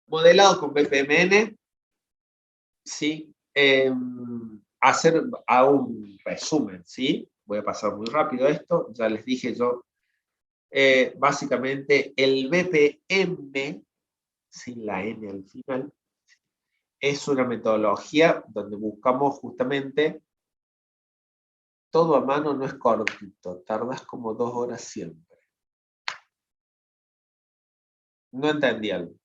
Modelado con BPMN, ¿sí? Hacer un resumen, ¿sí? Voy a pasar muy rápido esto, ya les dije yo. Básicamente, el BPM, sin la N al final, es una metodología donde buscamos justamente todo a mano, no es cortito, tardas como 2 horas siempre. No entendí algo.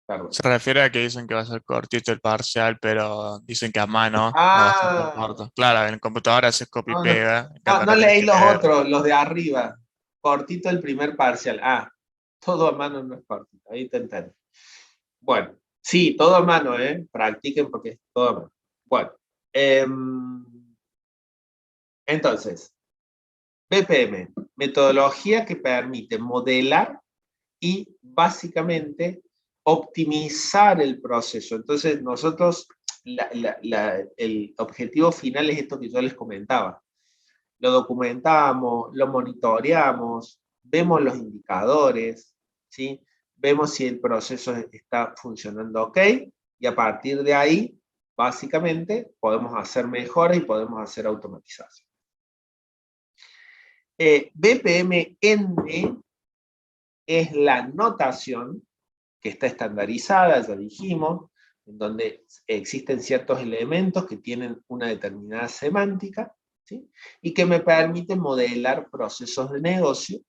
Perdón. Se refiere a que dicen que va a ser cortito el parcial, pero dicen que a mano no va a ser tan corto. Claro, en computadora haces copy y No, pega, en no, cambio no acá tenés leí que los leer. otros, los de arriba. Cortito el primer parcial. Todo a mano no es cortito. Ahí te entendí. Bueno, sí, todo a mano, practiquen porque es todo a mano. Bueno, entonces, BPM, metodología que permite modelar y básicamente optimizar el proceso. Entonces, nosotros, el objetivo final es esto que yo les comentaba. Lo documentamos, lo monitoreamos, vemos los indicadores, ¿sí? Vemos si el proceso está funcionando ok, y a partir de ahí, básicamente, podemos hacer mejoras y podemos hacer automatización. BPMN es la notación que está estandarizada, ya dijimos, en donde existen ciertos elementos que tienen una determinada semántica, ¿sí? Y que me permiten modelar procesos de negocio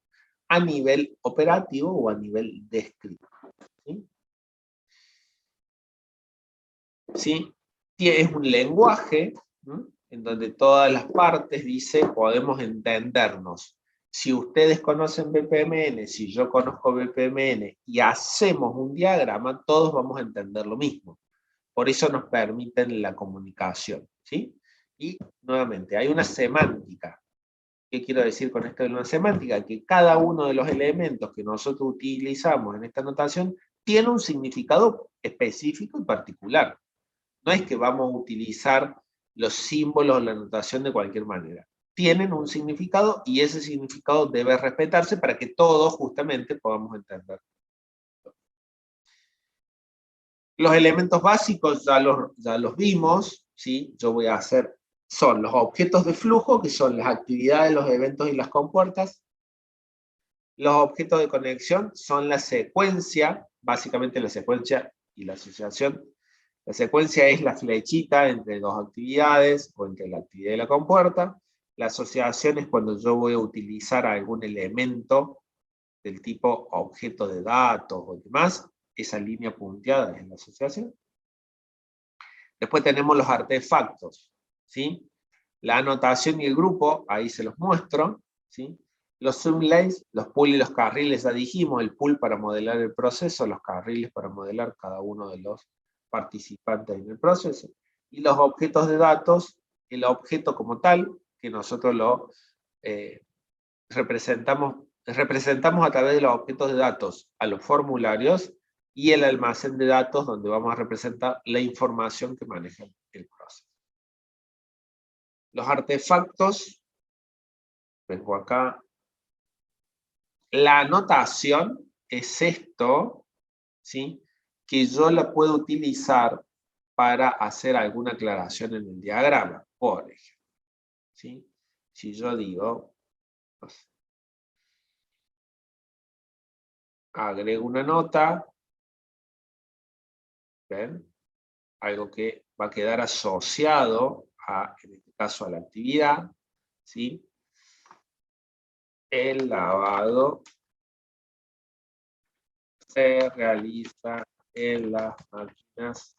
a nivel operativo o a nivel descriptivo, ¿sí? ¿Sí? Es un lenguaje, ¿no?, en donde todas las partes, dice, podemos entendernos Si ustedes conocen BPMN, si yo conozco BPMN y hacemos un diagrama, todos vamos a entender lo mismo. Por eso nos permiten la comunicación, ¿sí? Y nuevamente, hay una semántica. ¿Qué quiero decir con esto de una semántica? Que cada uno de los elementos que nosotros utilizamos en esta notación tiene un significado específico y particular. No es que vamos a utilizar los símbolos o la notación de cualquier manera. Tienen un significado y ese significado debe respetarse para que todos justamente podamos entender. Los elementos básicos ya los vimos, ¿sí? Yo voy a hacer, son los objetos de flujo, que son las actividades, los eventos y las compuertas. Los objetos de conexión son la secuencia, básicamente la secuencia y la asociación. La secuencia es la flechita entre dos actividades o entre la actividad y la compuerta. La asociación es cuando yo voy a utilizar algún elemento del tipo objeto de datos o demás. Esa línea punteada es la asociación. Después tenemos los artefactos, ¿sí? La anotación y el grupo, ahí se los muestro, ¿sí? Los swim-lanes, los pool y los carriles, ya dijimos, el pool para modelar el proceso, los carriles para modelar cada uno de los participantes en el proceso. Y los objetos de datos, el objeto como tal, que nosotros lo representamos a través de los objetos de datos a los formularios, y el almacén de datos donde vamos a representar la información que maneja el proceso. Los artefactos, vengo acá, la anotación es esto, ¿sí? Que yo la puedo utilizar para hacer alguna aclaración en el diagrama, por ejemplo, ¿sí? Si yo digo, pues, agrego una nota, ¿ven? Algo que va a quedar asociado a, en este caso, a la actividad, ¿sí? El lavado se realiza en las máquinas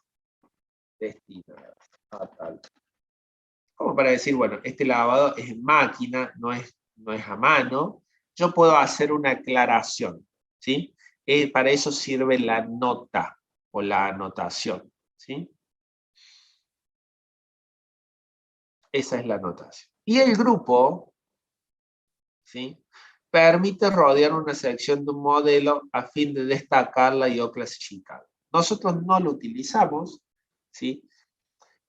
destinadas a tal. Como para decir, bueno, este lavado es en máquina, no es a mano. Yo puedo hacer una aclaración, ¿sí? Para eso sirve la nota o la anotación, ¿sí? Esa es la anotación. Y el grupo, ¿sí? Permite rodear una sección de un modelo a fin de destacarla y o clasificarla. Nosotros no lo utilizamos, ¿sí?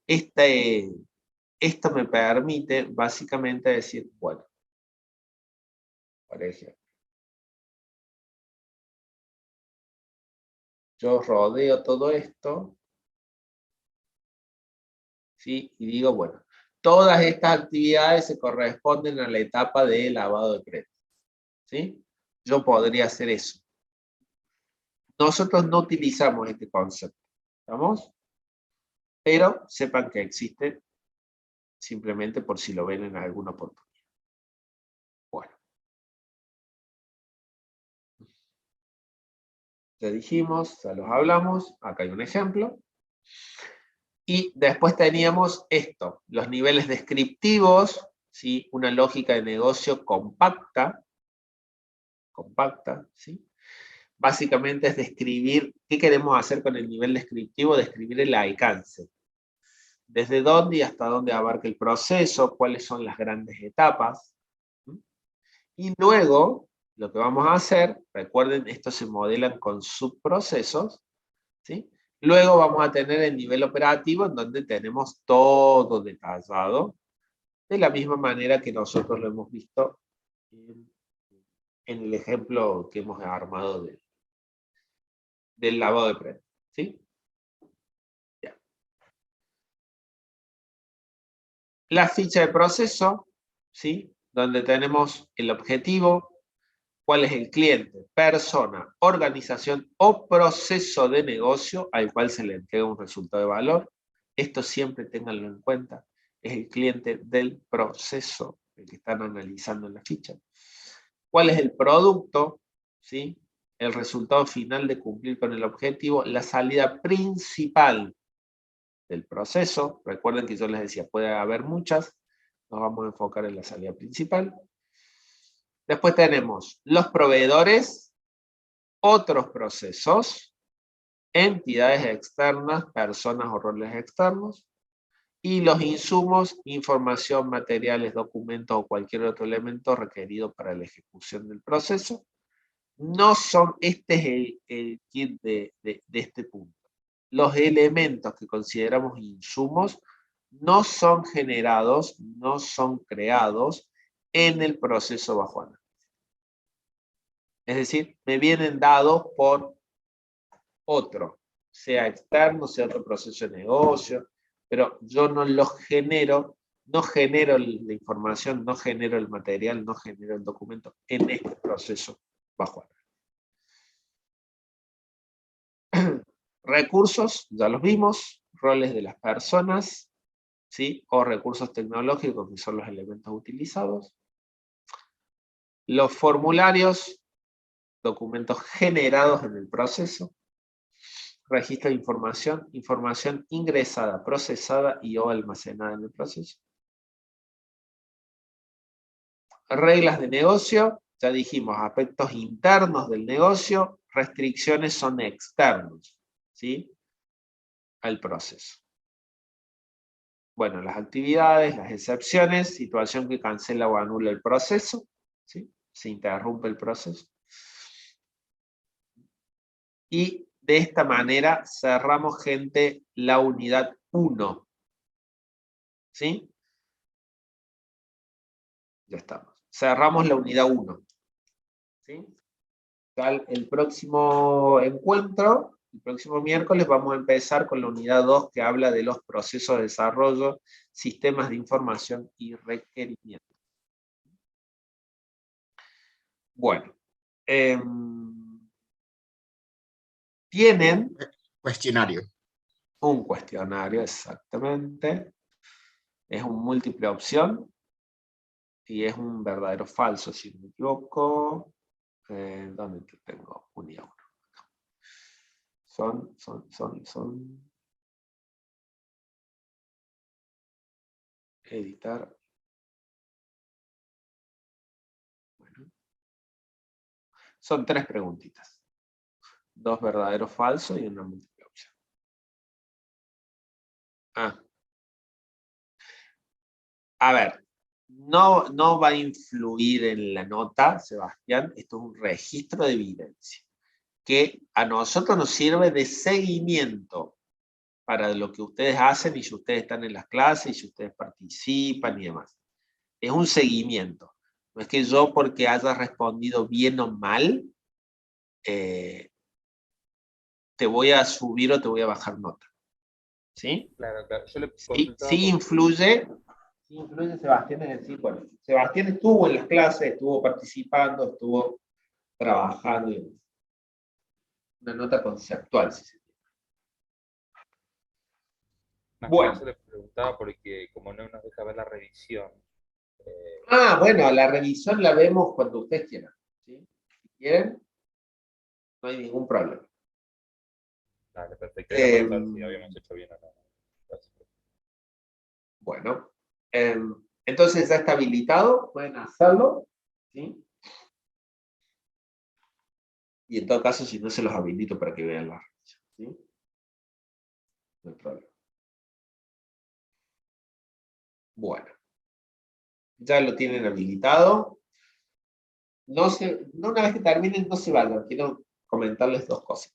Esto me permite básicamente decir, bueno, por ejemplo, yo rodeo todo esto, ¿sí? Y digo, bueno, todas estas actividades se corresponden a la etapa de lavado de prenda, ¿sí? Yo podría hacer eso. Nosotros no utilizamos este concepto, ¿estamos? Pero sepan que existe, simplemente por si lo ven en alguna oportunidad. Bueno. Ya dijimos, ya los hablamos, acá hay un ejemplo. Y después teníamos esto, los niveles descriptivos, ¿sí? Una lógica de negocio compacta, ¿sí? Básicamente es describir qué queremos hacer con el nivel descriptivo, describir el alcance. Desde dónde y hasta dónde abarca el proceso, cuáles son las grandes etapas. Y luego, lo que vamos a hacer, recuerden, estos se modelan con subprocesos, ¿sí? Luego vamos a tener el nivel operativo en donde tenemos todo detallado, de la misma manera que nosotros lo hemos visto en el ejemplo que hemos armado del lavado de prenda, ¿sí? Ya. La ficha de proceso, ¿sí? Donde tenemos el objetivo, cuál es el cliente, persona, organización o proceso de negocio al cual se le entrega un resultado de valor. Esto siempre ténganlo en cuenta. Es el cliente del proceso el que están analizando en la ficha. ¿Cuál es el producto? ¿Sí? El resultado final de cumplir con el objetivo. La salida principal del proceso. Recuerden que yo les decía, puede haber muchas. Nos vamos a enfocar en la salida principal. Después tenemos los proveedores, otros procesos, entidades externas, personas o roles externos, y los insumos, información, materiales, documentos o cualquier otro elemento requerido para la ejecución del proceso. No son, este es el kit de este punto. Los elementos que consideramos insumos no son generados, no son creados en el proceso bajo análisis. Es decir, me vienen dados por otro, sea externo, sea otro proceso de negocio, pero yo no los genero, no genero la información, no genero el material, no genero el documento en este proceso bajo análisis. Recursos, ya los vimos, roles de las personas, ¿sí? O recursos tecnológicos, que son los elementos utilizados. Los formularios, documentos generados en el proceso. Registro de información, información ingresada, procesada y o almacenada en el proceso. Reglas de negocio, ya dijimos, aspectos internos del negocio, restricciones son externos, ¿sí? Al proceso. Bueno, las actividades, las excepciones, situación que cancela o anula el proceso, ¿sí? Se interrumpe el proceso. Y de esta manera cerramos, gente, la unidad 1. ¿Sí? Ya estamos. Cerramos la unidad 1. ¿Sí? El próximo encuentro, el próximo miércoles, vamos a empezar con la unidad 2 que habla de los procesos de desarrollo, sistemas de información y requerimientos. Bueno. Tienen Cuestionario. un cuestionario, exactamente. Es un múltiple opción y es un verdadero o falso, si no me equivoco. ¿Dónde te tengo? Unidad 1. Son. Editar. Bueno. Son 3 preguntitas. 2 verdaderos o falsos y una múltiple opción. A ver, no va a influir en la nota, Sebastián. Esto es un registro de evidencia que a nosotros nos sirve de seguimiento para lo que ustedes hacen y si ustedes están en las clases y si ustedes participan y demás. Es un seguimiento. No es que yo porque haya respondido bien o mal, te voy a subir o te voy a bajar nota. ¿Sí? Claro, claro. Yo le Sí, consultaba sí influye Sebastián, es decir, bueno, Sebastián estuvo en las clases, estuvo participando, estuvo trabajando y demás. Una nota conceptual, si se quiere. más que nada, Bueno. yo le preguntaba porque como no nos deja ver la revisión. Bueno, la revisión la vemos cuando ustedes quieran. ¿Sí? Si quieren, no hay ningún problema. Dale, perfecto. Era para saber si habíamos hecho bien o no. Gracias. Bueno, entonces ya está habilitado, pueden hacerlo. ¿Sí? Y en todo caso, si no, se los habilito para que vean la revisión. ¿Sí? No hay problema. Bueno, ya lo tienen habilitado. No, una vez que terminen, no se vayan. Quiero comentarles 2 cosas.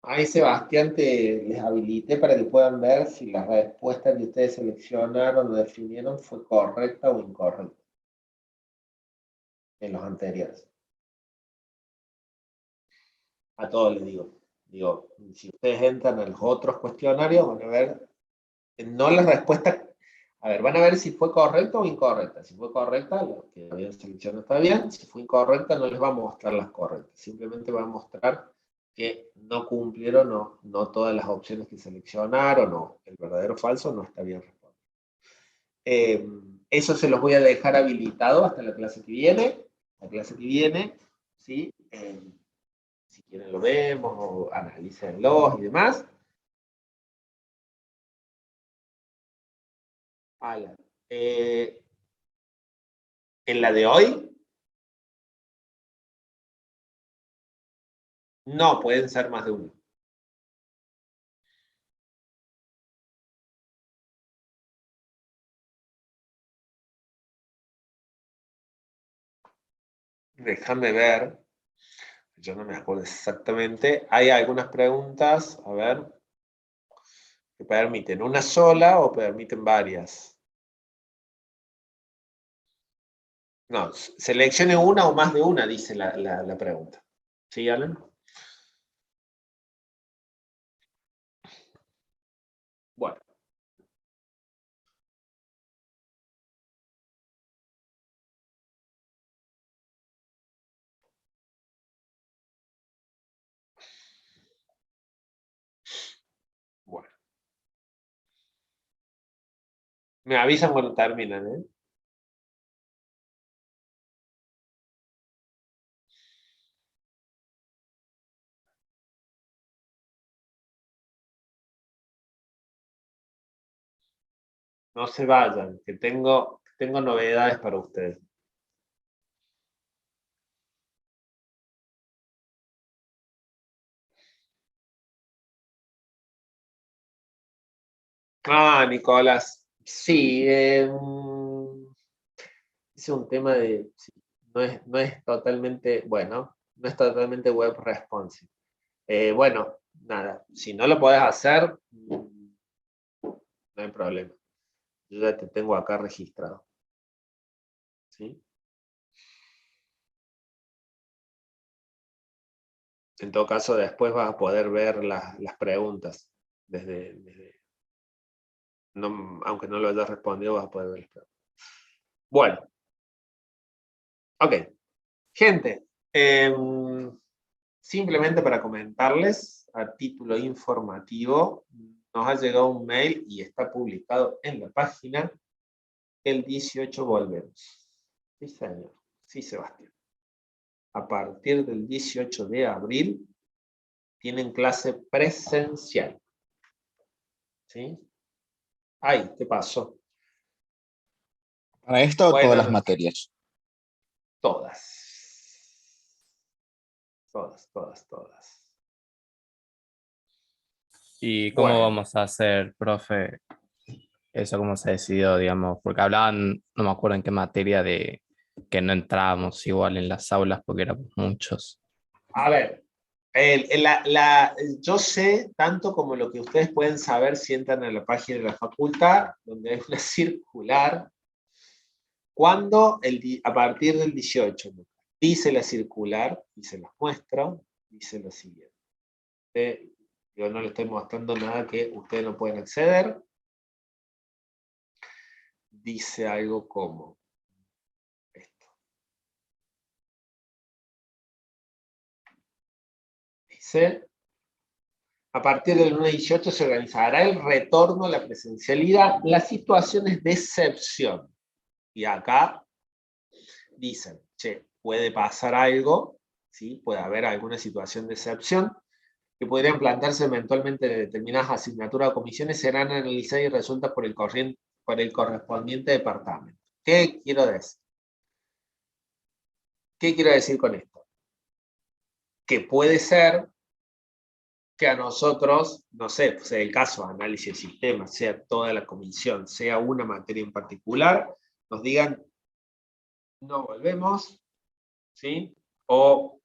Ahí Sebastián les habilité para que puedan ver si la respuesta que ustedes seleccionaron o definieron fue correcta o incorrecta en los anteriores. A todos les digo. Digo, si ustedes entran a los otros cuestionarios, van a ver, no la respuesta, a ver, van a ver si fue correcta o incorrecta. Si fue correcta, lo que habían seleccionado está bien. Si fue incorrecta, no les va a mostrar las correctas. Simplemente va a mostrar que no cumplieron no todas las opciones que seleccionaron, o el verdadero o falso no está bien respondido. Eso se los voy a dejar habilitado hasta la clase que viene. La clase que viene, ¿sí? Si quieren lo vemos, o analícenlos y demás. En la de hoy, no pueden ser más de uno. Déjame ver. Yo no me acuerdo exactamente. Hay algunas preguntas, a ver, que permiten una sola o permiten varias. No, seleccione una o más de una, dice la pregunta. ¿Sí, Alan? Bueno. Bueno. Me avisan cuando terminan, ¿eh? No se vayan, que tengo novedades para ustedes. Ah, Nicolás. Sí, es un tema de... Sí, no es totalmente, bueno, no es totalmente web responsive. Bueno, nada, si no lo podés hacer, no hay problema. Yo ya te tengo acá registrado. ¿Sí? En todo caso, después vas a poder ver las preguntas. Aunque no lo hayas respondido, vas a poder ver las preguntas. Bueno. Ok. Gente, simplemente para comentarles, a título informativo, nos ha llegado un mail y está publicado en la página. El 18 volvemos. Sí, señor. Sí, Sebastián. A partir del 18 de abril tienen clase presencial. ¿Sí? Ay, ¿qué pasó? Para esto, Bueno, todas las materias. Todas. Todas. ¿Y cómo Bueno. vamos a hacer, profe? Eso cómo se decidió, digamos, porque hablaban, no me acuerdo en qué materia, de que no entrábamos igual en las aulas porque éramos muchos. A ver, yo sé tanto como lo que ustedes pueden saber si entran a la página de la facultad, donde hay una circular, cuando a partir del 18 dice la circular, y se las muestro, dice lo siguiente. Yo no le estoy mostrando nada que ustedes no pueden acceder. dice algo como esto. Dice, a partir del lunes 18 se organizará el retorno a la presencialidad, las situaciones de excepción. Y acá dicen, che, puede pasar algo, ¿sí? Puede haber alguna situación de excepción, que podrían plantearse eventualmente de determinadas asignaturas o comisiones, serán analizadas y resueltas por el correspondiente departamento. ¿Qué quiero decir? ¿Qué quiero decir con esto? Que puede ser que a nosotros, no sé, sea el caso de análisis de sistemas, sea toda la comisión, sea una materia en particular, nos digan, no volvemos, ¿sí? O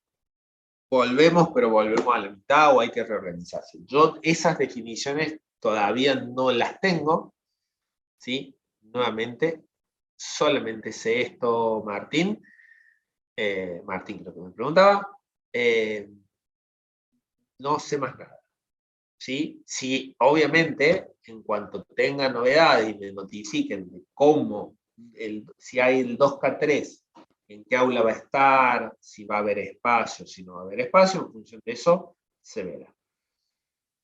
volvemos, pero volvemos a la mitad, o hay que reorganizarse. Yo esas definiciones todavía no las tengo, ¿sí? Nuevamente, solamente sé esto, Martín. Martín creo que me preguntaba. No sé más nada. ¿Sí? Sí, obviamente, en cuanto tenga novedades y me notifiquen de cómo, si hay el 2K3, en qué aula va a estar, si va a haber espacio, si no va a haber espacio, en función de eso, se verá.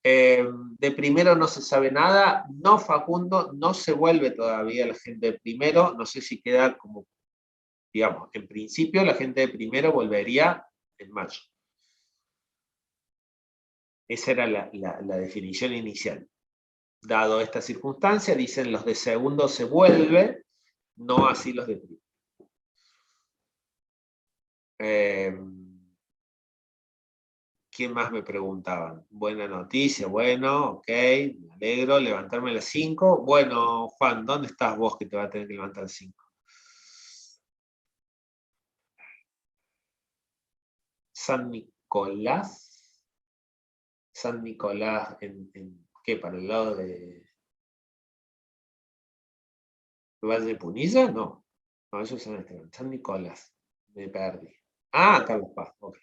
De primero no se sabe nada, no, Facundo, no se vuelve todavía la gente de primero, no sé si queda como, digamos, en principio la gente de primero volvería en mayo. Esa era la definición inicial. Dado esta circunstancia, dicen los de segundo se vuelve, no así los de primero. ¿Quién más me preguntaban? Buena noticia, bueno, ok, me alegro, levantarme a las 5. Bueno, Juan, ¿dónde estás vos que te va a tener que levantar a las 5? San Nicolás. San Nicolás, ¿en qué? ¿Para el lado de Valle de Punilla? No. No, eso es San Esteban. San Nicolás. Me perdí. Ah, Carlos Paz, ok.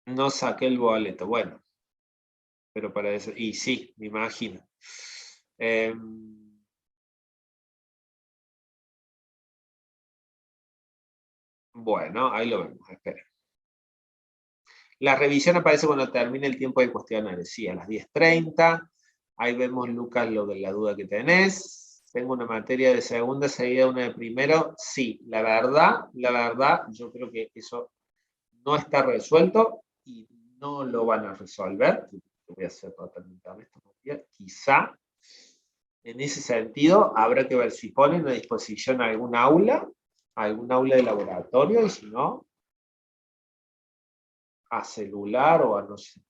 No saqué el boleto, bueno, pero para eso, y sí, me imagino. Bueno, ahí lo vemos, espera. La revisión aparece cuando termine el tiempo de cuestionario, sí, a las 10:30. Ahí vemos, Lucas, lo de la duda que tenés. Tengo una materia de segunda, seguida una de primero. Sí, la verdad, yo creo que eso no está resuelto y no lo van a resolver. Voy a ser totalmente honesto, quizá en ese sentido habrá que ver si ponen a disposición algún aula de laboratorio, y si no, a celular o a no sé.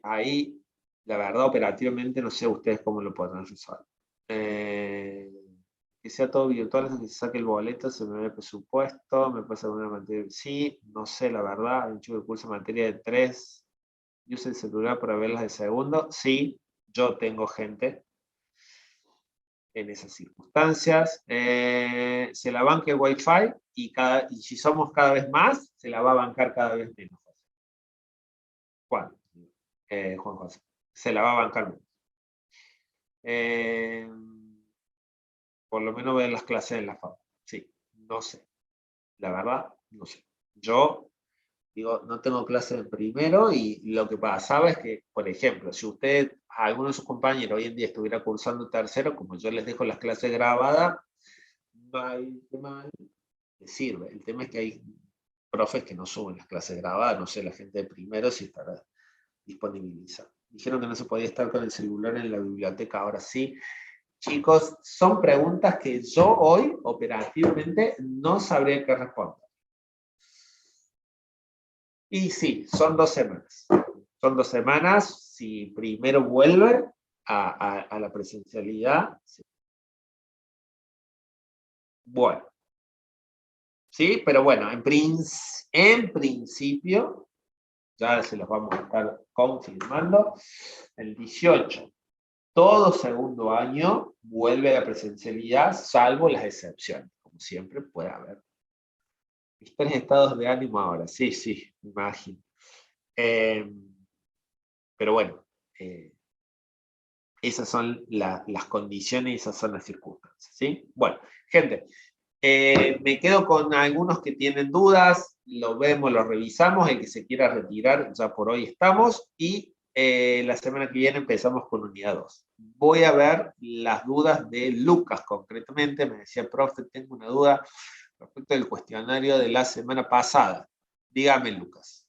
Ahí, la verdad, operativamente no sé ustedes cómo lo podrán resolver. Que sea todo virtual, que se saque el boleto, se me ve el presupuesto, me pasa alguna materia. Sí, no sé, la verdad, hay un chico que cursa materia de 3, yo uso el celular para verlas de segundo. Sí, yo tengo gente en esas circunstancias. Se la banca el Wi-Fi y si somos cada vez más, se la va a bancar cada vez menos. Juan José. Se la va a bancar menos. Por lo menos ver las clases en la FAO. Sí, no sé. La verdad, no sé. Yo digo, no tengo clases en primero y lo que pasaba es que, por ejemplo, si usted, alguno de sus compañeros hoy en día estuviera cursando tercero, como yo les dejo las clases grabadas, mal, les sirve. El tema es que hay profes que no suben las clases grabadas, no sé, la gente de primero si estará disponibilizada. Dijeron que no se podía estar con el celular en la biblioteca, ahora sí. Chicos, son preguntas que yo hoy, operativamente, no sabría qué responder. Y sí, son 2 semanas. Son 2 semanas, si primero vuelve a la presencialidad. Sí. Bueno. Sí, pero bueno, en principio, ya se los vamos a estar confirmando, el 18, todo segundo año vuelve a la presencialidad, salvo las excepciones. Como siempre puede haber Mis 3 estados de ánimo ahora, sí, me imagino. Pero bueno, esas son las condiciones y esas son las circunstancias, ¿sí? Bueno, gente, me quedo con algunos que tienen dudas, lo vemos, lo revisamos, el que se quiera retirar, ya por hoy estamos, y la semana que viene empezamos con unidad 2. Voy a ver las dudas de Lucas concretamente, me decía, profe, tengo una duda respecto del cuestionario de la semana pasada. Dígame, Lucas.